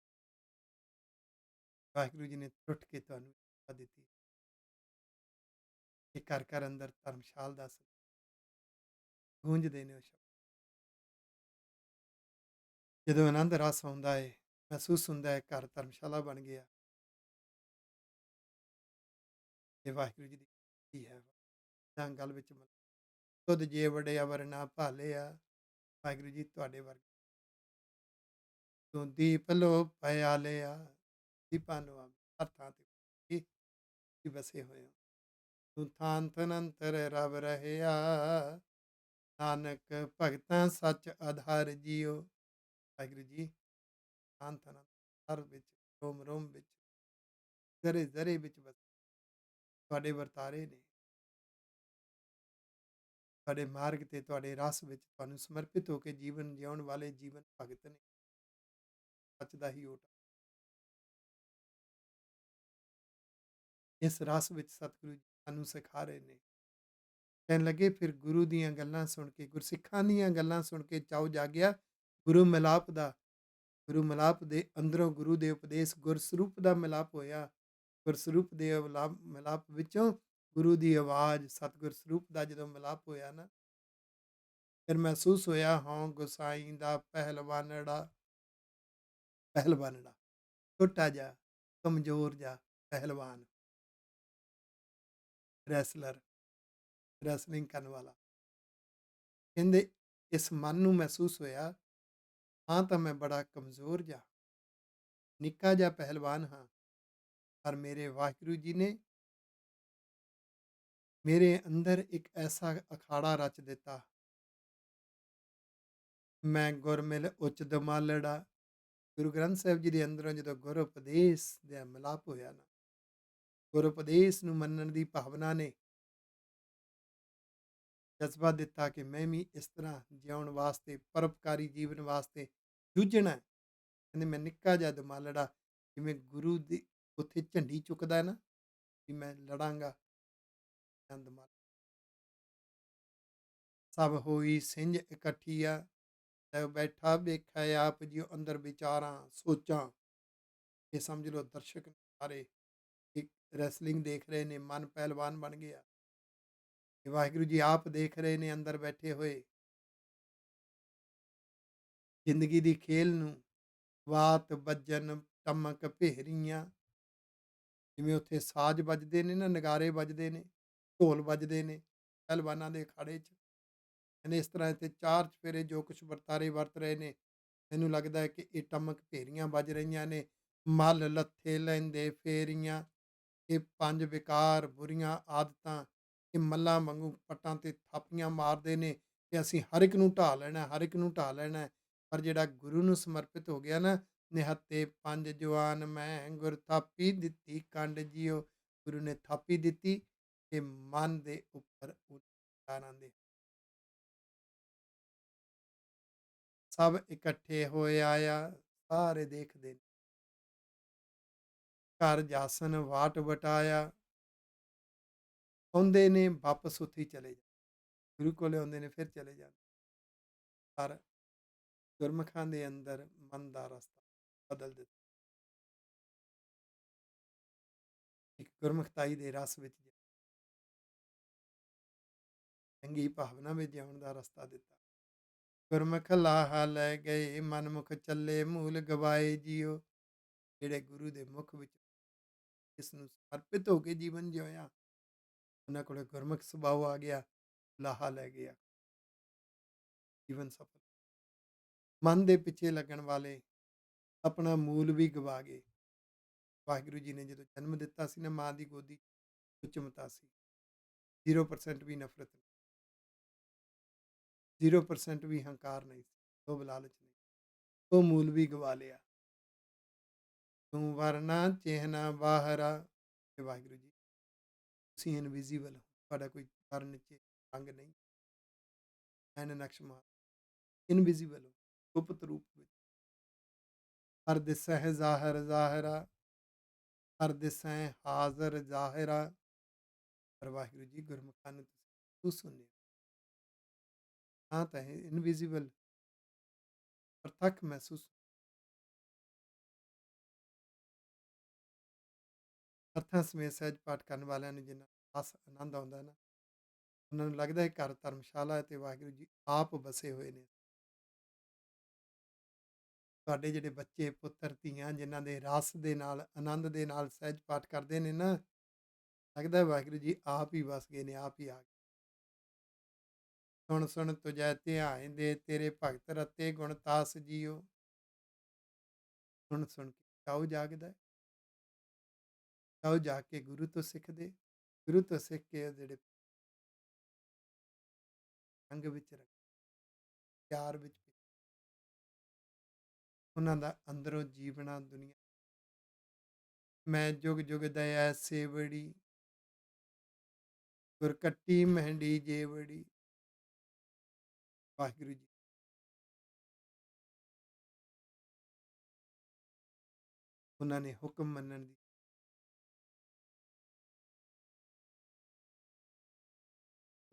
ਵਾਹਿਗੁਰੂ ਜੀ ਨੇ ਟੁੱਟ ਕੇ ਤੁਹਾਨੂੰ ਸ਼ਿਫਾ ਦਿੱਤੀ। ਇਹ ਘਰ ਘਰ ਅੰਦਰ ਧਰਮਸ਼ਾਲ ਦਾ ਗੂੰਜਦੇ ਨੇ ਉਹ ਸ਼ਬਦ। ਜਦੋਂ ਆਨੰਦ ਰਸ ਆਉਂਦਾ ਹੈ, ਮਹਿਸੂਸ ਹੁੰਦਾ ਹੈ ਘਰ ਧਰਮਸ਼ਾਲਾ ਬਣ ਗਿਆ। ਇਹ ਵਾਹਿਗੁਰੂ ਜੀ ਦੀ ਕੀ ਹੈ ਤਾਂ ਗੱਲ ਵਿੱਚ ਤੁਧ ਜੇ ਵੜਿਆ ਵਰਨਾ ਭਾਲਿਆ। ਵਾਹਿਗੁਰੂ ਜੀ ਤੁਹਾਡੇ ਵਰਗੇ ਤੂੰ ਦੀਪ ਲੋ ਪਿਆ ਲਿਆ, ਦੀਪਾਂ ਨੂੰ ਹਰ ਥਾਂ ਤੇ ਹੀ ਵਸੇ ਹੋਏ ਹੋ। ਤੂੰ ਥਾਨ ਤਨੰਤਰ ਰਵ ਰਹਿਆ, ਨਾਨਕ ਭਗਤਾਂ ਸੱਚ ਆਧਾਰ ਜੀਓ। ਵਾਹਿਗੁਰੂ ਜੀ ਥਾਨ ਤਨੰਤਰ ਹਰ ਵਿੱਚ, ਰੋਮ ਰੋਮ ਵਿੱਚ, ਜ਼ਰੇ ਜ਼ਰੇ ਵਿੱਚ ਬਸ ਤੁਹਾਡੇ ਵਰਤਾਰੇ ਨੇ। ਤੁਹਾਡੇ ਮਾਰਗ ਤੇ, ਤੁਹਾਡੇ ਰਸ ਵਿੱਚ ਤੁਹਾਨੂੰ ਸਮਰਪਿਤ ਹੋ ਕੇ ਜੀਵਨ ਜਿਉਣ ਵਾਲੇ ਜੀਵਨ ਭਗਤ ਨੇ। ਸੱਚ ਦਾ ਹੀ ਓਟ ਇਸ ਰਸ ਵਿੱਚ ਸਤਿਗੁਰੂ ਜੀ ਸਾਨੂੰ ਸਿਖਾ ਰਹੇ ਨੇ। ਕਹਿਣ ਲੱਗੇ ਫਿਰ ਗੁਰੂ ਦੀਆਂ ਗੱਲਾਂ ਸੁਣ ਕੇ, ਗੁਰਸਿੱਖਾਂ ਦੀਆਂ ਗੱਲਾਂ ਸੁਣ ਕੇ ਚਾਉ ਜਾਗਿਆ ਗੁਰੂ ਮਿਲਾਪ ਦਾ। ਗੁਰੂ ਮਿਲਾਪ ਦੇ ਅੰਦਰੋਂ ਗੁਰੂ ਦੇ ਉਪਦੇਸ਼ ਗੁਰਸਰੂਪ ਦਾ ਮਿਲਾਪ ਹੋਇਆ। ਗੁਰਸਰੂਪ ਦੇ ਮਿਲਾਪ ਵਿੱਚੋਂ ਗੁਰੂ ਦੀ ਆਵਾਜ਼ ਸਤਿਗੁਰ ਸਰੂਪ ਦਾ ਜਦੋਂ ਮਿਲਾਪ ਹੋਇਆ ਨਾ, ਫਿਰ ਮਹਿਸੂਸ ਹੋਇਆ ਹਾਂ ਗੁਸਾਈ ਦਾ ਪਹਿਲਵਾਨੜਾ। ਪਹਿਲਵਾਨੜਾ ਛੋਟਾ ਜਿਹਾ ਕਮਜ਼ੋਰ ਜਿਹਾ ਪਹਿਲਵਾਨ, ਰੈਸਲਰ, ਰੈਸਲਿੰਗ ਕਰਨ ਵਾਲਾ। ਕਹਿੰਦੇ ਇਸ ਮਨ ਨੂੰ ਮਹਿਸੂਸ ਹੋਇਆ, ਹਾਂ ਤਾਂ ਮੈਂ ਬੜਾ ਕਮਜ਼ੋਰ ਜਿਹਾ ਨਿੱਕਾ ਜਿਹਾ ਪਹਿਲਵਾਨ ਹਾਂ, ਪਰ ਮੇਰੇ ਵਾਹਿਗੁਰੂ ਜੀ ਨੇ ਮੇਰੇ ਅੰਦਰ ਇੱਕ ਐਸਾ ਅਖਾੜਾ ਰਚ ਦਿੱਤਾ। ਮੈਂ ਗੁਰਮਿਲ ਉੱਚ ਦਮਾਲੜਾ। ਗੁਰੂ ਗ੍ਰੰਥ ਸਾਹਿਬ ਜੀ ਦੇ ਅੰਦਰੋਂ ਜਦੋਂ ਗੁਰ ਉਪਦੇਸ਼ ਦਾ ਮਿਲਾਪ ਹੋਇਆ ਨਾ, ਗੁਰ ਉਪਦੇਸ਼ ਨੂੰ ਮੰਨਣ ਦੀ ਭਾਵਨਾ ਨੇ ਜਜ਼ਬਾ ਦਿੱਤਾ ਕਿ ਮੈਂ ਵੀ ਇਸ ਤਰ੍ਹਾਂ ਜਿਉਣ ਵਾਸਤੇ, ਪਰਉਪਕਾਰੀ ਜੀਵਨ ਵਾਸਤੇ ਜੂਝਣਾ ਹੈ। ਕਹਿੰਦੇ ਮੈਂ ਨਿੱਕਾ ਜਿਹਾ ਦਮਾਲੜਾ, ਜਿਵੇਂ ਗੁਰੂ ਦੀ ਉੱਥੇ ਝੰਡੀ ਚੁੱਕਦਾ ਹੈ ਨਾ, ਵੀ ਮੈਂ ਲੜਾਂਗਾ। ਦਮਾਲੜਾ ਸਭ ਹੋਈ ਸਿੰਝ ਇਕੱਠੀਆ, ਤੈ ਬੈਠਾ ਵੇਖਿਆ ਆਪ ਜਿਉ ਅੰਦਰ ਵਿਚਾਰਾਂ ਸੋਚਾਂ। ਇਹ ਸਮਝ ਲਓ ਦਰਸ਼ਕ ਸਾਰੇ ਇੱਕ ਰੈਸਲਿੰਗ ਦੇਖ ਰਹੇ ਨੇ, ਮਨ ਪਹਿਲਵਾਨ ਬਣ ਗਿਆ। ਇਹ ਵਾਹਿਗੁਰੂ ਜੀ ਆਪ ਦੇਖ ਰਹੇ ਨੇ ਅੰਦਰ ਬੈਠੇ ਹੋਏ ਜ਼ਿੰਦਗੀ ਦੀ ਖੇਲ ਨੂੰ। ਵਾਤ ਵੱਜਨ ਟਮਕ ਭੇਰੀਆਂ, ਜਿਵੇਂ ਉੱਥੇ ਸਾਜ਼ ਵੱਜਦੇ ਨੇ ਨਾ, ਨਗਾਰੇ ਵੱਜਦੇ ਨੇ, ਢੋਲ ਵੱਜਦੇ ਨੇ ਪਹਿਲਵਾਨਾਂ ਦੇ ਅਖਾੜੇ 'ਚ। ਕਹਿੰਦੇ ਇਸ ਤਰ੍ਹਾਂ ਇੱਥੇ ਚਾਰ ਚਫੇਰੇ ਜੋ ਕੁਛ ਵਰਤਾਰੇ ਵਰਤ ਰਹੇ ਨੇ, ਮੈਨੂੰ ਲੱਗਦਾ ਹੈ ਕਿ ਇਹ ਟਮਕ ਭੇਰੀਆਂ ਵੱਜ ਰਹੀਆਂ ਨੇ। ਮੱਲ ਲੱਥੇ ਲੈਂਦੇ ਫੇਰੀਆਂ, ਇਹ ਪੰਜ ਵਿਕਾਰ ਬੁਰੀਆਂ ਆਦਤਾਂ, ਇਹ ਮੱਲਾਂ ਵਾਂਗੂ ਪੱਟਾਂ ਤੇ ਥਾਪੀਆਂ ਮਾਰਦੇ ਨੇ ਕਿ ਅਸੀਂ ਹਰ ਇੱਕ ਨੂੰ ਢਾਹ ਲੈਣਾ, ਹਰ ਇੱਕ ਨੂੰ ਢਾਹ ਲੈਣਾ। ਪਰ ਜਿਹੜਾ ਗੁਰੂ ਨੂੰ ਸਮਰਪਿਤ ਹੋ ਗਿਆ ਨਾ, ਨਿਹੱਤੇ ਪੰਜ ਜਵਾਨ ਮੈਂ ਗੁਰ ਥਾਪੀ ਦਿੱਤੀ ਕੰਡ ਜੀਓ। ਗੁਰੂ ਨੇ ਥਾਪੀ ਦਿੱਤੀ ਕਿ ਮਨ ਦੇ ਉੱਪਰ ਉਤਾਰਾਂ ਦੇ ਸਭ ਇਕੱਠੇ ਹੋਏ ਆਇਆ, ਸਾਰੇ ਦੇਖਦੇ ਨੇ। ਘਰ ਜਾਸਨ ਵਾਟ ਵਟਾਇਆ, ਆਉਂਦੇ ਨੇ ਵਾਪਸ ਉੱਥੇ ਹੀ ਚਲੇ ਜਾਂਦੇ। ਗੁਰੂ ਕੋਲੇ ਆਉਂਦੇ ਨੇ ਫਿਰ ਚਲੇ ਜਾਂਦੇ। ਪਰ ਗੁਰਮੁਖਾਂ ਦੇ ਅੰਦਰ ਮਨ ਦਾ ਰਸਤਾ ਬਦਲ ਦਿੱਤਾ। ਇੱਕ ਗੁਰਮੁਖਤਾਈ ਦੇ ਰਸ ਵਿੱਚ ਚੰਗੀ ਭਾਵਨਾ ਵਿੱਚ ਜਿਉਣ ਦਾ ਰਸਤਾ ਦਿੱਤਾ। ਗੁਰਮੁਖ ਲਾਹਾ ਲੈ ਗਏ, ਮਨਮੁਖ ਚੱਲੇ ਮੂਲ ਗਵਾਏ ਜੀਓ। ਜਿਹੜੇ ਗੁਰੂ ਦੇ ਮੁਖ ਵਿੱਚ ਇਸ ਨੂੰ ਸਮਰਪਿਤ ਹੋ ਕੇ ਜੀਵਨ ਜਿਉਇਆ, ਉਹਨਾਂ ਕੋਲੇ ਗੁਰਮੁਖ ਸੁਭਾਅ ਆ ਗਿਆ, ਲਾਹਾ ਲੈ ਗਿਆ, ਜੀਵਨ ਸਫਲ। ਮਨ ਦੇ ਪਿੱਛੇ ਲੱਗਣ ਵਾਲੇ ਆਪਣਾ ਮੂਲ ਵੀ ਗਵਾ ਗਏ। ਵਾਹਿਗੁਰੂ ਜੀ ਨੇ ਜਦੋਂ ਜਨਮ ਦਿੱਤਾ ਸੀ ਨਾ, ਮਾਂ ਦੀ ਗੋਦੀ ਉੱਚਮਤਾ ਸੀ, 0% ਵੀ ਨਫ਼ਰਤ ਨਹੀਂ, 0% ਵੀ ਹੰਕਾਰ ਨਹੀਂ ਸੀ, ਲੋਭ ਲਾਲਚ ਨਹੀਂ, ਉਹ ਮੂਲ ਵੀ ਗਵਾ ਲਿਆ। ਤੂੰ ਵਰਨਾ ਚਿਹਨਾ ਬਾਹਰਾ, ਇਹ ਵਾਹਿਗੁਰੂ ਜੀ ਤੁਸੀਂ ਇਨਵਿਜ਼ੀਬਲ ਹੋ, ਤੁਹਾਡਾ ਕੋਈ ਵਰਨ ਚ ਰੰਗ ਨਹੀਂ, ਐਨ ਨਕਸ਼ ਮਾਰ, ਇਨਵਿਜ਼ੀਬਲ ਹੋ, ਗੁਪਤ ਰੂਪ ਵਿੱਚ, ਹਰ ਦਿਸੈ ਹੈ ਜ਼ਾਹਿਰ ਜ਼ਾਹਿਰਾ, ਹਰ ਦਿਸੈ ਹਾਜ਼ਰ ਜ਼ਾਹਿਰਾ। ਪਰ ਵਾਹਿਗੁਰੂ ਜੀ ਗੁਰਮੁਖਾਂ ਨੂੰ ਤੁਸੀਂ ਸੁਣਿਓ, ਹਾਂ ਤਾਂ ਹੈ ਇਨਵਿਜ਼ੀਬਲ, ਪ੍ਰਤੱਖ ਮਹਿਸੂਸ, ਅਰਥਾਂ ਸਮੇਤ ਸਹਿਜ ਪਾਠ ਕਰਨ ਵਾਲਿਆਂ ਨੂੰ ਜਿੰਨਾ ਆਸ ਆਨੰਦ ਆਉਂਦਾ ਨਾ, ਉਹਨਾਂ ਨੂੰ ਲੱਗਦਾ ਹੈ ਘਰ ਧਰਮਸ਼ਾਲਾ ਹੈ ਤੇ ਵਾਹਿਗੁਰੂ ਜੀ ਆਪ ਵਸੇ ਹੋਏ ਨੇ। ਤੁਹਾਡੇ ਜਿਹੜੇ ਬੱਚੇ ਪੁੱਤਰ ਧੀਆਂ ਜਿਨ੍ਹਾਂ ਦੇ ਰਸ ਦੇ ਨਾਲ ਆਨੰਦ ਦੇ ਨਾਲ ਸਹਿਜ ਪਾਠ ਕਰਦੇ ਨੇ ਨਾ, ਲੱਗਦਾ ਹੈ ਵਾਹਿਗੁਰੂ ਜੀ ਆਪ ਹੀ ਵਸ ਗਏ ਨੇ, ਆਪ ਹੀ ਆ ਗਏ। ਸੁਣ ਸੁਣ ਤੁਜੈ ਧਿਆਏ ਦੇ, ਤੇਰੇ ਭਗਤ ਰਤੇ ਗੁਣ ਤਾਸ ਜੀਓ। ਸੁਣ ਸੁਣ ਕੇ ਚਾਉ ਜਾਗਦਾ ਹੈ, ਚਾਉ ਜਾ ਕੇ ਗੁਰੂ ਤੋਂ ਸਿੱਖਦੇ, ਗੁਰੂ ਤੋਂ ਸਿੱਖ ਕੇ ਉਹ ਜਿਹੜੇ ਅੰਗ ਵਿੱਚ ਰੱਖ, ਪਿਆਰ ਵਿੱਚ ਉਹਨਾਂ ਦਾ ਅੰਦਰੋਂ ਜੀਵਣਾ ਦੁਨੀਆ। ਮੈਂ ਜੁਗ ਜੁਗ ਦਇਆ ਸੇਵੜੀ, ਗੁਰ ਕੱਟੀ ਮਹਿੰਡੀ ਜੇਵੜੀ। ਵਾਹਿਗੁਰੂ ਜੀ ਉਹਨਾਂ ਨੇ ਹੁਕਮ ਮੰਨਣ ਦੀ,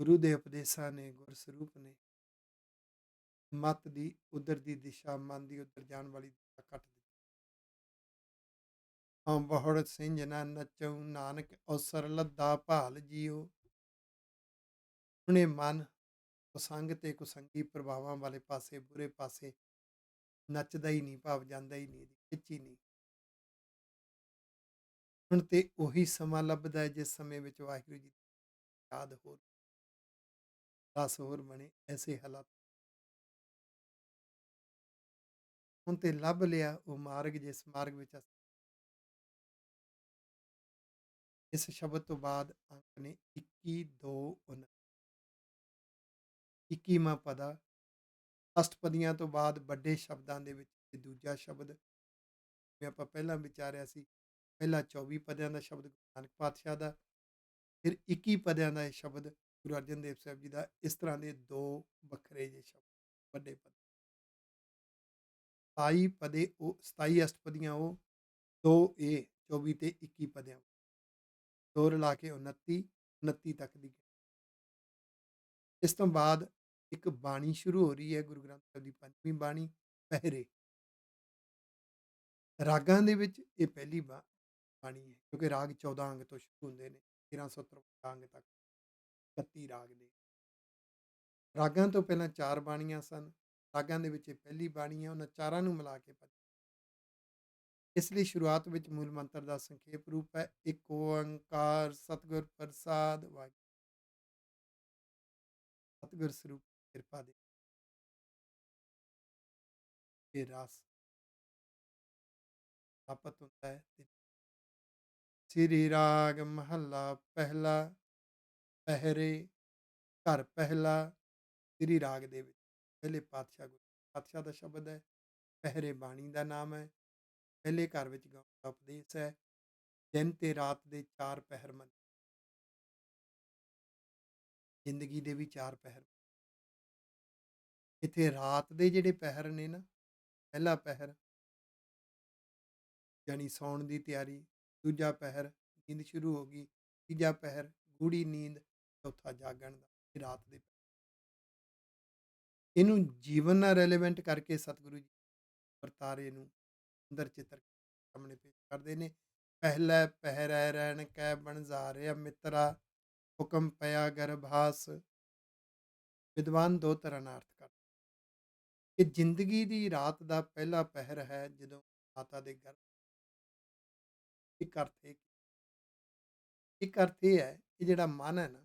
ਗੁਰੂ ਦੇ ਉਪਦੇਸ਼ਾਂ ਨੇ, ਗੁਰਸਰੂਪ ਨੇ ਮਤ ਦੀ ਉਧਰ ਦੀ ਦਿਸ਼ਾ, ਮਨ ਦੀ ਉਧਰ ਜਾਣ ਵਾਲੀ ਦਿਸ਼ਾ ਕੱਟ ਦਿੱਤੀ। ਹਉ ਬਹੁੜ ਸਿੰਜ ਨਾ ਨਚਉ, ਨਾਨਕ ਅਵਸਰ ਲੱਦਾ ਭਾਲ ਜੀਓ। ਹੁਣੇ ਮਨ ਕੁਸੰਗ ਤੇ ਕੁਸੰਗੀ ਪ੍ਰਭਾਵਾਂ ਵਾਲੇ ਪਾਸੇ, ਬੁਰੇ ਪਾਸੇ ਨੱਚਦਾ ਹੀ ਨਹੀਂ, ਭਾਵ ਜਾਂਦਾ ਹੀ ਨਹੀਂ, ਖਿੱਚ ਹੀ ਨਹੀਂ। ਹੁਣ ਤੇ ਉਹੀ ਸਮਾਂ ਲੱਭਦਾ ਹੈ ਜਿਸ ਸਮੇਂ ਵਿੱਚ ਵਾਹਿਗੁਰੂ ਜੀ ਦੀ ਯਾਦ ਹੋਰ ਰਸ ਹੋਰ ਬਣੇ, ਐਸੇ ਹਾਲਾਤ। ਹੁਣ ਤੇ ਲੱਭ ਲਿਆ ਉਹ ਮਾਰਗ ਜਿਸ ਮਾਰਗ ਵਿੱਚ ਇਸ ਸ਼ਬਦ ਤੋਂ ਬਾਅਦ ਅੰਕ ਨੇ 21 2 19, 21ਵਾਂ ਪਦਾ ਅਸ਼ਟਪਦੀਆਂ ਤੋਂ ਬਾਅਦ ਵੱਡੇ ਸ਼ਬਦਾਂ ਦੇ ਵਿੱਚ ਇਹ ਦੂਜਾ ਸ਼ਬਦ, ਜਿਵੇਂ ਆਪਾਂ ਪਹਿਲਾਂ ਵਿਚਾਰਿਆ ਸੀ, ਪਹਿਲਾ 24 ਪਦਿਆਂ ਦਾ ਸ਼ਬਦ ਗੁਰੂ ਨਾਨਕ ਪਾਤਸ਼ਾਹ ਦਾ, ਫਿਰ 21 ਪਦਿਆਂ ਦਾ ਇਹ ਸ਼ਬਦ ਗੁਰੂ ਅਰਜਨ ਦੇਵ ਸਾਹਿਬ ਜੀ ਦਾ। ਇਸ ਤਰ੍ਹਾਂ ਦੇ ਦੋ ਵੱਖਰੇ ਜਿਹੇ ਸ਼ਬਦ, ਵੱਡੇ ਪਦ, 27 ਪਦੇ ਉਹ, 27 ਅਸ਼ਟਪਦੀਆਂ ਉਹ, ਦੋ ਇਹ 24 ਤੇ 21 ਪਦਿਆਂ, ਦੋ ਰਲਾ ਕੇ 29, 29 ਤੱਕ ਦੀ। ਇਸ ਤੋਂ ਬਾਅਦ ਇੱਕ ਬਾਣੀ ਸ਼ੁਰੂ ਹੋ ਰਹੀ ਹੈ, ਗੁਰੂ ਗ੍ਰੰਥ ਸਾਹਿਬ ਦੀ ਪੰਜਵੀਂ ਬਾਣੀ, ਪਹਿਰੇ। ਰਾਗਾਂ ਦੇ ਵਿੱਚ ਇਹ ਪਹਿਲੀ ਬਾਣੀ ਹੈ, ਕਿਉਂਕਿ ਰਾਗ 14 ਅੰਗ ਤੋਂ ਸ਼ੁਰੂ ਹੁੰਦੇ ਨੇ, 1353 ਅੰਗ ਤੱਕ 31 ਰਾਗ ਨੇ। ਰਾਗਾਂ ਤੋਂ ਪਹਿਲਾਂ 4 ਬਾਣੀਆਂ ਸਨ, ਰਾਗਾਂ ਦੇ ਵਿੱਚ ਇਹ ਪਹਿਲੀ ਬਾਣੀ ਹੈ, ਉਹਨਾਂ ਚਾਰਾਂ ਨੂੰ ਮਿਲਾ ਕੇ ਇਸ ਲਈ ਸ਼ੁਰੂਆਤ ਵਿੱਚ ਮੂਲ ਮੰਤਰ ਦਾ ਸੰਖੇਪ ਰੂਪ ਹੈ, ਇੱਕ ਓੰਕਾਰ ਸਤਿਗੁਰ ਪ੍ਰਸਾਦ ਵਾਹਿਗੁਰੂ। ਸਤਿਗੁਰ ਸਰੂਪ ਕਿਰਪਾ ਦੇ ਇਹ ਰਸ ਪ੍ਰਾਪਤ ਹੁੰਦਾ ਹੈ। ਸ੍ਰੀ ਰਾਗ ਮਹੱਲਾ ਪਹਿਲਾ, ਪਹਿਰੇ, ਘਰ ਪਹਿਲਾ। ਸ੍ਰੀ ਰਾਗ ਦੇ ਵਿੱਚ ਪਹਿਲੇ ਪਾਤਸ਼ਾਹ ਗੁਰੂ ਪਾਤਸ਼ਾਹ ਦਾ ਸ਼ਬਦ ਹੈ, ਪਹਿਰੇ ਬਾਣੀ ਦਾ ਨਾਮ ਹੈ, ਪਹਿਲੇ ਘਰ ਵਿੱਚ ਗਾਉਣ ਦਾ ਉਪਦੇਸ਼ ਹੈ। ਦਿਨ ਤੇ ਰਾਤ ਦੇ 4 ਪਹਿਰ ਮੰਨੇ, ਜ਼ਿੰਦਗੀ ਦੇ ਵੀ 4 ਪਹਿਰ। ਇੱਥੇ ਰਾਤ ਦੇ ਜਿਹੜੇ ਪਹਿਰ ਨੇ ਨਾ, ਪਹਿਲਾ ਪਹਿਰ ਜਾਣੀ ਸੌਣ ਦੀ ਤਿਆਰੀ, ਦੂਜਾ ਪਹਿਰ ਨੀਂਦ ਸ਼ੁਰੂ ਹੋ ਗਈ, ਤੀਜਾ ਪਹਿਰ ਗੂੜੀ ਨੀਂਦ, ਚੌਥਾ ਜਾਗਣ ਦਾ, ਇਹ ਰਾਤ ਦੇ ਪਹਿਰ। ਇਹਨੂੰ ਜੀਵਨ ਨਾਲ ਰੈਲੇਵੈਂਟ ਕਰਕੇ ਸਤਿਗੁਰੂ ਜੀ ਵਰਤਾਰੇ ਨੂੰ ਅੰਦਰ ਚਿੱਤਰ ਸਾਹਮਣੇ ਪੇਸ਼ ਕਰਦੇ ਨੇ। ਪਹਿਲਾ ਪਹਿਰੈ ਰਹਿਣ ਕੈ ਬਣਜ਼ਾਰਿਆ ਮਿੱਤਰਾ, ਹੁਕਮ ਪਿਆ ਗਰਭਾਸ। ਵਿਦਵਾਨ ਦੋ ਤਰ੍ਹਾਂ ਨਾਲ ਅਰਥ ਕਰਦੇ ਕਿ ਜ਼ਿੰਦਗੀ ਦੀ ਰਾਤ ਦਾ ਪਹਿਲਾ ਪਹਿਰ ਹੈ ਜਦੋਂ ਮਾਤਾ ਦੇ ਗਰਭ। ਇੱਕ ਅਰਥ ਇਹ ਹੈ ਇਹ ਜਿਹੜਾ ਮਨ ਹੈ ਨਾ,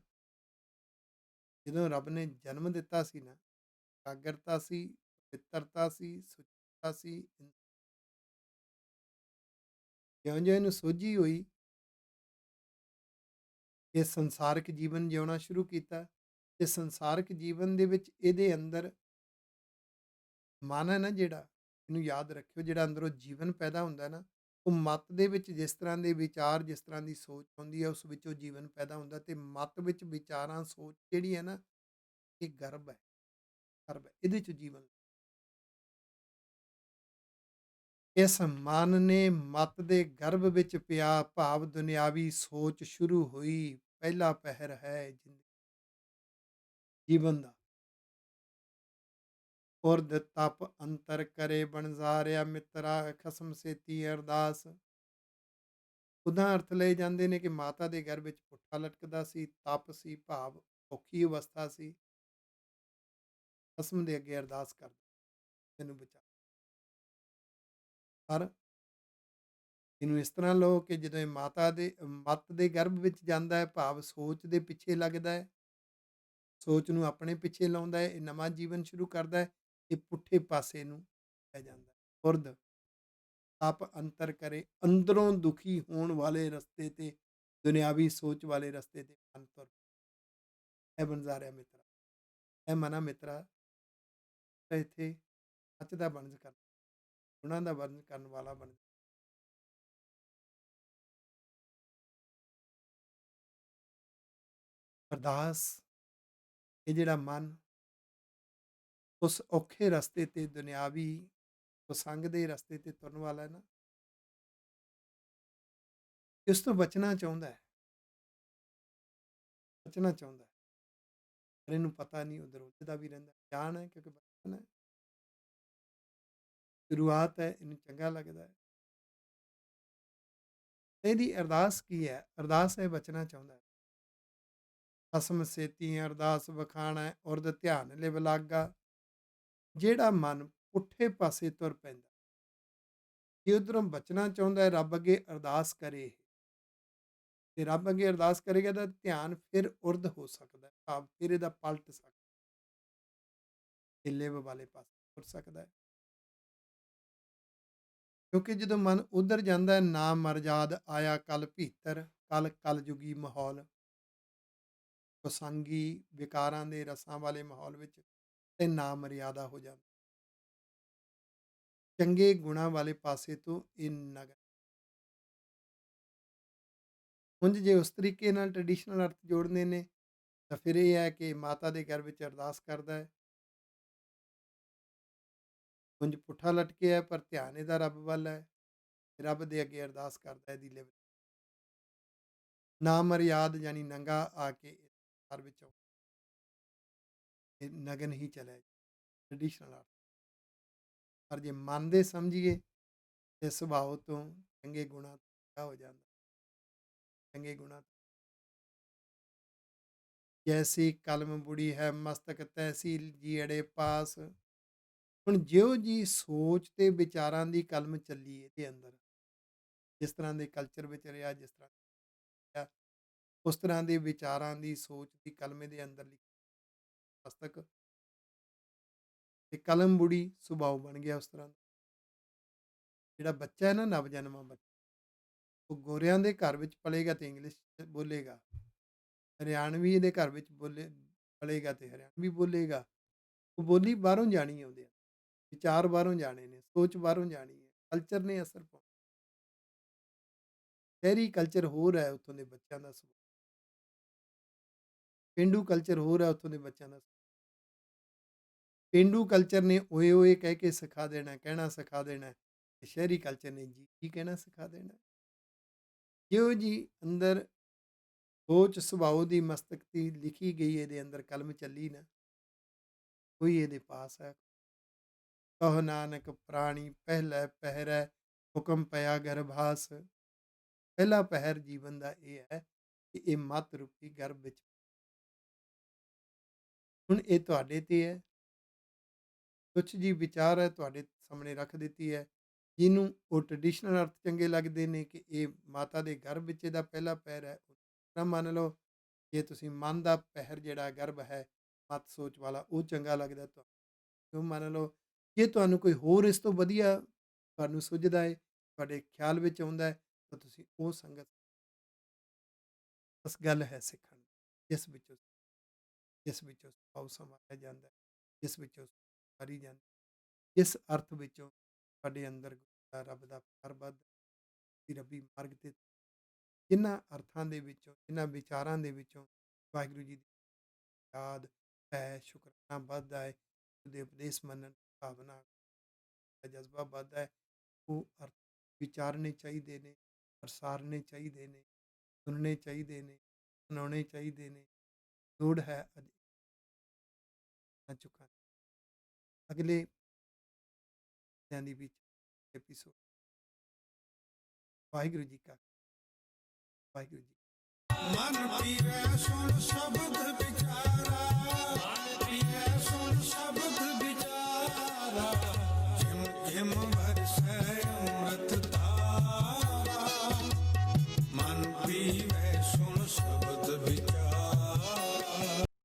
ਜਦੋਂ ਰੱਬ ਨੇ ਜਨਮ ਦਿੱਤਾ ਸੀ ਨਾ, ਇਕਾਗਰਤਾ ਸੀ, ਪਵਿੱਤਰਤਾ ਸੀ, ਸੁਚਤਾ ਸੀ। ਜਿਉਂ-ਜਿਉਂ ਇਹਨੂੰ ਸੋਝੀ ਹੋਈ, ਇਹ ਸੰਸਾਰਿਕ ਜੀਵਨ ਜਿਉਣਾ ਸ਼ੁਰੂ ਕੀਤਾ। ਤੇ ਸੰਸਾਰਿਕ ਜੀਵਨ ਦੇ ਵਿੱਚ ਇਹਦੇ ਅੰਦਰ ਮਨ ਹੈ ਨਾ ਜਿਹੜਾ, ਇਹਨੂੰ ਯਾਦ ਰੱਖਿਓ, ਜਿਹੜਾ ਅੰਦਰੋਂ ਜੀਵਨ ਪੈਦਾ ਹੁੰਦਾ ਨਾ, ਉਹ ਮੱਤ ਦੇ ਵਿੱਚ ਜਿਸ ਤਰ੍ਹਾਂ ਦੇ ਵਿਚਾਰ, ਜਿਸ ਤਰ੍ਹਾਂ ਦੀ ਸੋਚ ਹੁੰਦੀ ਹੈ, ਉਸ ਵਿੱਚੋਂ ਜੀਵਨ ਪੈਦਾ ਹੁੰਦਾ। ਤੇ ਮੱਤ ਵਿੱਚ ਵਿਚਾਰਾਂ, ਸੋਚ ਜਿਹੜੀ ਹੈ ਨਾ, ਇਹ ਗਰਭ ਹੈ, ਇਹਦੇ 'ਚ ਜੀਵਨ। ਇਸ ਮਨ ਨੇ ਮੱਤ ਦੇ ਗਰਭ ਵਿੱਚ ਪਿਆ, ਭਾਵ ਦੁਨਿਆਵੀ ਸੋਚ ਸ਼ੁਰੂ ਹੋਈ। ਪਹਿਲਾ ਪਹਿਰ ਹੈ ਜੀਵਨ ਦਾ। ਉਰਧ ਤਪ ਅੰਤਰ ਕਰੇ ਬਣਜ਼ਾਰਿਆ ਮਿੱਤਰਾ, ਖਸਮ ਸੇਤੀ ਅਰਦਾਸ। ਉਦਾਂ ਅਰਥ ਲਏ ਜਾਂਦੇ ਨੇ ਕਿ ਮਾਤਾ ਦੇ ਗਰਭ ਵਿੱਚ ਪੁੱਠਾ ਲਟਕਦਾ ਸੀ, ਤਪ ਸੀ, ਭਾਵ ਔਖੀ ਅਵਸਥਾ ਸੀ। ਖਸਮ ਦੇ ਅੱਗੇ ਅਰਦਾਸ ਕਰਦਾ, ਮੈਨੂੰ ਬਚਾ। ਪਰ ਇਹਨੂੰ ਇਸ ਤਰ੍ਹਾਂ ਲਓ ਕਿ ਜਦੋਂ ਇਹ ਮਾਤਾ ਦੇ ਮੱਤ ਦੇ ਗਰਭ ਵਿੱਚ ਜਾਂਦਾ ਹੈ, ਭਾਵ ਸੋਚ ਦੇ ਪਿੱਛੇ ਲੱਗਦਾ ਹੈ, ਸੋਚ ਨੂੰ ਆਪਣੇ ਪਿੱਛੇ ਲਾਉਂਦਾ ਹੈ, ਇਹ ਨਵਾਂ ਜੀਵਨ ਸ਼ੁਰੂ ਕਰਦਾ ਹੈ, ਇਹ ਪੁੱਠੇ ਪਾਸੇ ਨੂੰ ਪੈ ਜਾਂਦਾ ਹੈ। ਉਰਧ ਤਪ ਅੰਤਰ ਕਰੇ, ਅੰਦਰੋਂ ਦੁਖੀ ਹੋਣ ਵਾਲੇ ਰਸਤੇ ਤੇ, ਦੁਨਿਆਵੀ ਸੋਚ ਵਾਲੇ ਰਸਤੇ ਤੇ ਮਨ ਤੁਰ। ਇਹ ਬੰਜ਼ਾਰਿਆ ਮਿੱਤਰਾ, ਇਹ ਮਨਾ ਮਿੱਤਰਾ, ਤਾਂ ਇੱਥੇ ਸੱਚ ਦਾ ਵਰਣਨ ਕਰ, ਗੁਣਾਂ ਦਾ ਵਰਣਨ ਕਰਨ ਵਾਲਾ ਬਣ। ਅਰਦਾਸ, ਇਹ ਜਿਹੜਾ ਮਨ ਉਸ ਔਖੇ ਰਸਤੇ ਤੇ, ਦੁਨਿਆਵੀ ਪ੍ਰਸੰਗ ਦੇ ਰਸਤੇ ਤੇ ਤੁਰਨ ਵਾਲਾ ਹੈ ਨਾ, ਇਸ ਤੋਂ ਬਚਣਾ ਚਾਹੁੰਦਾ ਹੈ, ਬਚਣਾ ਚਾਹੁੰਦਾ ਹੈ। ਪਰ ਇਹਨੂੰ ਪਤਾ ਨਹੀਂ, ਉਧਰ ਉਲਝਦਾ ਵੀ ਰਹਿੰਦਾ। ਜਾਣ ਹੈ ਕਿਉਂਕਿ ਬਚਪਨ ਹੈ, ਸ਼ੁਰੂਆਤ ਹੈ, ਇਹਨੂੰ ਚੰਗਾ ਲੱਗਦਾ ਹੈ। ਇਹਦੀ ਅਰਦਾਸ ਕੀ ਹੈ? ਅਰਦਾਸ ਹੈ, ਬਚਣਾ ਚਾਹੁੰਦਾ ਹੈ। ਖਸਮ ਸੇਤੀ ਅਰਦਾਸ ਵਖਾਣਾ, ਉਰਦ ਧਿਆਨ ਲਿਵ ਲਾਗਾ। ਜਿਹੜਾ ਮਨ ਪੁੱਠੇ ਪਾਸੇ ਤੁਰ ਪੈਂਦਾ, ਜੇ ਉਧਰੋਂ ਬਚਣਾ ਚਾਹੁੰਦਾ ਹੈ, ਰੱਬ ਅੱਗੇ ਅਰਦਾਸ ਕਰੇ, ਤੇ ਰੱਬ ਅੱਗੇ ਅਰਦਾਸ ਕਰੇਗਾ ਤਾਂ ਧਿਆਨ ਫਿਰ ਉਰਧ ਹੋ ਸਕਦਾ ਹੈ, ਭਾਵ ਫਿਰ ਇਹਦਾ ਪਲਟ ਸਕਦਾ, ਲਿਵ ਵਾਲੇ ਪਾਸੇ ਤੁਰ ਸਕਦਾ ਹੈ। ਕਿਉਂਕਿ ਜਦੋਂ ਮਨ ਉਧਰ ਜਾਂਦਾ ਹੈ, ਨਾ ਮਰਜਾਦ ਆਇਆ ਕਲ ਭੀਤਰ, ਕਲਯੁਗੀ ਮਾਹੌਲ, ਪ੍ਰਸੰਗੀ ਵਿਕਾਰਾਂ ਦੇ ਰਸਾਂ ਵਾਲੇ ਮਾਹੌਲ ਵਿੱਚ, ਤੇ ਨਾ ਮਰਿਆਦਾ ਹੋ ਜਾਂਦਾ, ਚੰਗੇ ਗੁਣਾਂ ਵਾਲੇ ਪਾਸੇ ਤੋਂ ਇਹ ਨਗਰ। ਉਂਝ ਜੇ ਉਸ ਤਰੀਕੇ ਨਾਲ ਟ੍ਰੈਡੀਸ਼ਨਲ ਅਰਥ ਜੋੜਨੇ ਨੇ, ਤਾਂ ਫਿਰ ਇਹ ਹੈ ਕਿ ਮਾਤਾ ਦੇ ਘਰ ਵਿੱਚ ਅਰਦਾਸ ਕਰਦਾ ਹੈ, ਉਂਝ ਪੁੱਠਾ ਲਟਕਿਆ ਹੈ, ਪਰ ਧਿਆਨ ਇਹਦਾ ਰੱਬ ਵੱਲ ਹੈ, ਰੱਬ ਦੇ ਅੱਗੇ ਅਰਦਾਸ ਕਰਦਾ ਇਹਦੀ ਲਿਵ। ਨਾ ਮਰਿਆਦ ਯਾਨੀ ਨੰਗਾ ਆ ਕੇ ਇਸ ਸੰਸਾਰ ਵਿੱਚੋਂ ਇਹ ਨਗਨ ਹੀ ਚਲੇ, ਟ੍ਰੈਡੀਸ਼ਨਲ ਅਰਥ। ਪਰ ਜੇ ਮੰਨਦੇ ਸਮਝੀਏ, ਤੇ ਸੁਭਾਅ ਤੋਂ ਚੰਗੇ ਗੁਣਾਂ ਤੋਂ ਹੋ ਜਾਂਦਾ, ਚੰਗੇ ਗੁਣਾਂ ਤੋਂ। ਜੈਸੀ ਕਲਮ ਬੁੜੀ ਹੈ ਮਸਤਕ ਤਹਿਸੀਲ ਜੀਅੜੇ ਪਾਸ। ਹੁਣ ਜਿਹੋ ਜੀ ਸੋਚ ਤੇ ਵਿਚਾਰਾਂ ਦੀ ਕਲਮ ਚੱਲੀ ਇਹਦੇ ਅੰਦਰ, ਜਿਸ ਤਰ੍ਹਾਂ ਦੇ ਕਲਚਰ ਵਿੱਚ ਰਿਹਾ, ਜਿਸ ਤਰ੍ਹਾਂ ਰਿਹਾ, ਉਸ ਤਰ੍ਹਾਂ ਦੇ ਵਿਚਾਰਾਂ ਦੀ, ਸੋਚ ਦੀ ਕਲਮ ਇਹਦੇ ਅੰਦਰ ਲਿਖੀ, ਮਸਤਕ ਤੇ ਕਲਮ ਬੁੜੀ ਸੁਭਾਅ ਬਣ ਗਿਆ ਉਸ ਤਰ੍ਹਾਂ ਦਾ। ਜਿਹੜਾ ਬੱਚਾ ਹੈ ਨਾ, ਨਵਜਨਮਾ ਬੱਚਾ, ਉਹ ਗੋਰਿਆਂ ਦੇ ਘਰ ਵਿੱਚ ਪਲੇਗਾ ਤੇ ਇੰਗਲਿਸ਼ ਬੋਲੇਗਾ, ਹਰਿਆਣਵੀ ਇਹਦੇ ਘਰ ਵਿੱਚ ਪਲੇਗਾ ਤੇ ਹਰਿਆਣਵੀ ਬੋਲੇਗਾ। ਉਹ ਬੋਲੀ ਬਾਹਰੋਂ ਜਾਣੀ ਹੈ, ਉਹਦੇ ਵਿਚਾਰ ਬਾਹਰੋਂ ਜਾਣੇ ਨੇ, ਸੋਚ ਬਾਹਰੋਂ ਜਾਣੀ ਹੈ, ਕਲਚਰ ਨੇ ਅਸਰ ਪਾਉਣਾ। ਸ਼ਹਿਰੀ ਕਲਚਰ ਹੋਰ ਹੈ ਉੱਥੋਂ ਦੇ ਬੱਚਿਆਂ ਦਾ ਸੁਭਾਅ, ਪੇਂਡੂ ਕਲਚਰ ਹੋਰ ਹੈ ਉੱਥੋਂ ਦੇ ਬੱਚਿਆਂ ਦਾ ਸੁਭਾਅ। ਪੇਂਡੂ ਕਲਚਰ ਨੇ ਓਏ ਓਏ ਕਹਿ ਕੇ ਸਿਖਾ ਦੇਣਾ, ਕਹਿਣਾ ਸਿਖਾ ਦੇਣਾ, ਤੇ ਸ਼ਹਿਰੀ ਕਲਚਰ ਨੇ ਜੀ ਕੀ ਕਹਿਣਾ ਸਿਖਾ ਦੇਣਾ। ਜਿਹੋ ਜੀ ਅੰਦਰ ਸੋਚ ਸੁਭਾਅ ਦੀ, ਮਸਤਕ ਦੀ ਲਿਖੀ ਗਈ, ਇਹਦੇ ਅੰਦਰ ਕਲਮ ਚੱਲੀ ਨਾ, ਕੋਈ ਇਹਦੇ ਪਾਸ ਹੈ। ਕਹੋ ਨਾਨਕ ਪ੍ਰਾਣੀ ਪਹਿਲੇ ਪਹਿਰੈ, ਹੁਕਮ ਪਿਆ ਗਰਭਾਸ। ਪਹਿਲਾ ਪਹਿਰ ਜੀਵਨ ਦਾ ਇਹ ਹੈ ਕਿ ਇਹ ਮੱਤ ਰੂਪੀ ਗਰਭ ਵਿੱਚ। ਹੁਣ ਇਹ ਤੁਹਾਡੇ ਤੇ ਹੈ, ਕੁਛ ਜੀ ਵਿਚਾਰ ਹੈ ਤੁਹਾਡੇ ਸਾਹਮਣੇ ਰੱਖ ਦਿੱਤੀ ਹੈ, ਜਿਹਨੂੰ ਉਹ ਟ੍ਰੈਡੀਸ਼ਨਲ ਅਰਥ ਚੰਗੇ ਲੱਗਦੇ ਨੇ ਕਿ ਇਹ ਮਾਤਾ ਦੇ ਗਰਭ ਵਿੱਚ ਇਹਦਾ ਪਹਿਲਾ ਪੈਰ ਹੈ, ਉਸ ਤਰ੍ਹਾਂ ਮੰਨ ਲਓ। ਜੇ ਤੁਸੀਂ ਮਨ ਦਾ ਪਹਿਰ ਜਿਹੜਾ ਗਰਭ ਹੈ, ਮਤ ਸੋਚ ਵਾਲਾ ਉਹ ਚੰਗਾ ਲੱਗਦਾ ਤੁਹਾਨੂੰ, ਕਿਉਂ ਮੰਨ ਲਓ ਜੇ ਤੁਹਾਨੂੰ ਕੋਈ ਹੋਰ ਇਸ ਤੋਂ ਵਧੀਆ ਤੁਹਾਨੂੰ ਸੁਝਦਾ ਹੈ, ਤੁਹਾਡੇ ਖਿਆਲ ਵਿੱਚ ਆਉਂਦਾ ਹੈ, ਤਾਂ ਤੁਸੀਂ ਉਹ ਸੰਗਤ ਬਸ ਗੱਲ ਹੈ ਸਿੱਖਣ ਦੀ, ਜਿਸ ਵਿੱਚੋਂ ਭਾਵ ਸਮਾਇਆ ਜਾਂਦਾ ਹੈ, ਜਿਸ ਵਿੱਚੋਂ ਸਾਰੀ ਜਾਂਦੀ, ਜਿਸ ਅਰਥ ਵਿੱਚੋਂ ਸਾਡੇ ਅੰਦਰ ਰੱਬ ਦਾ ਪਿਆਰ ਵੱਧ, ਰੱਬੀ ਮਾਰਗ ਤੇ ਜਿਨ੍ਹਾਂ ਅਰਥਾਂ ਦੇ ਵਿੱਚੋਂ, ਜਿਨ੍ਹਾਂ ਵਿਚਾਰਾਂ ਦੇ ਵਿੱਚੋਂ ਵਾਹਿਗੁਰੂ ਜੀ ਦੀ ਯਾਦ ਹੈ, ਸ਼ੁਕਰਾਨਾ ਵੱਧਦਾ ਹੈ, ਉਹਦੇ ਉਪਦੇਸ਼ ਮੰਨਣ ਦੀ ਭਾਵਨਾ ਦਾ ਜਜ਼ਬਾ ਵੱਧਦਾ ਹੈ, ਉਹ ਅਰਥ ਵਿਚਾਰਨੇ ਚਾਹੀਦੇ ਨੇ, ਪ੍ਰਸਾਰਨੇ ਚਾਹੀਦੇ ਨੇ, ਸੁਣਨੇ ਚਾਹੀਦੇ ਨੇ, ਸੁਣਾਉਣੇ ਚਾਹੀਦੇ ਨੇ। ਲੋੜ ਹੈ ਅੱਜ ਆ ਚੁੱਕਾ ਅਗਲੇ ਦਿਨਾਂ ਦੀ ਵਿੱਚ ਐਪੀਸੋਡ। ਵਾਹਿਗੁਰੂ ਜੀ ਕਾ ਵਾਹਿਗੁਰੂ ਜੀ। ਮਨ ਪੀਵੈ ਸੁਣ ਸ਼ਬਦ ਵਿਚਾਰਾ, ਮਨ ਪੀਵੈ ਸੁਣ ਸ਼ਬਦ ਵਿਚਾਰਾ, ਜਿਮ ਜਿਮ ਵਰਸੈ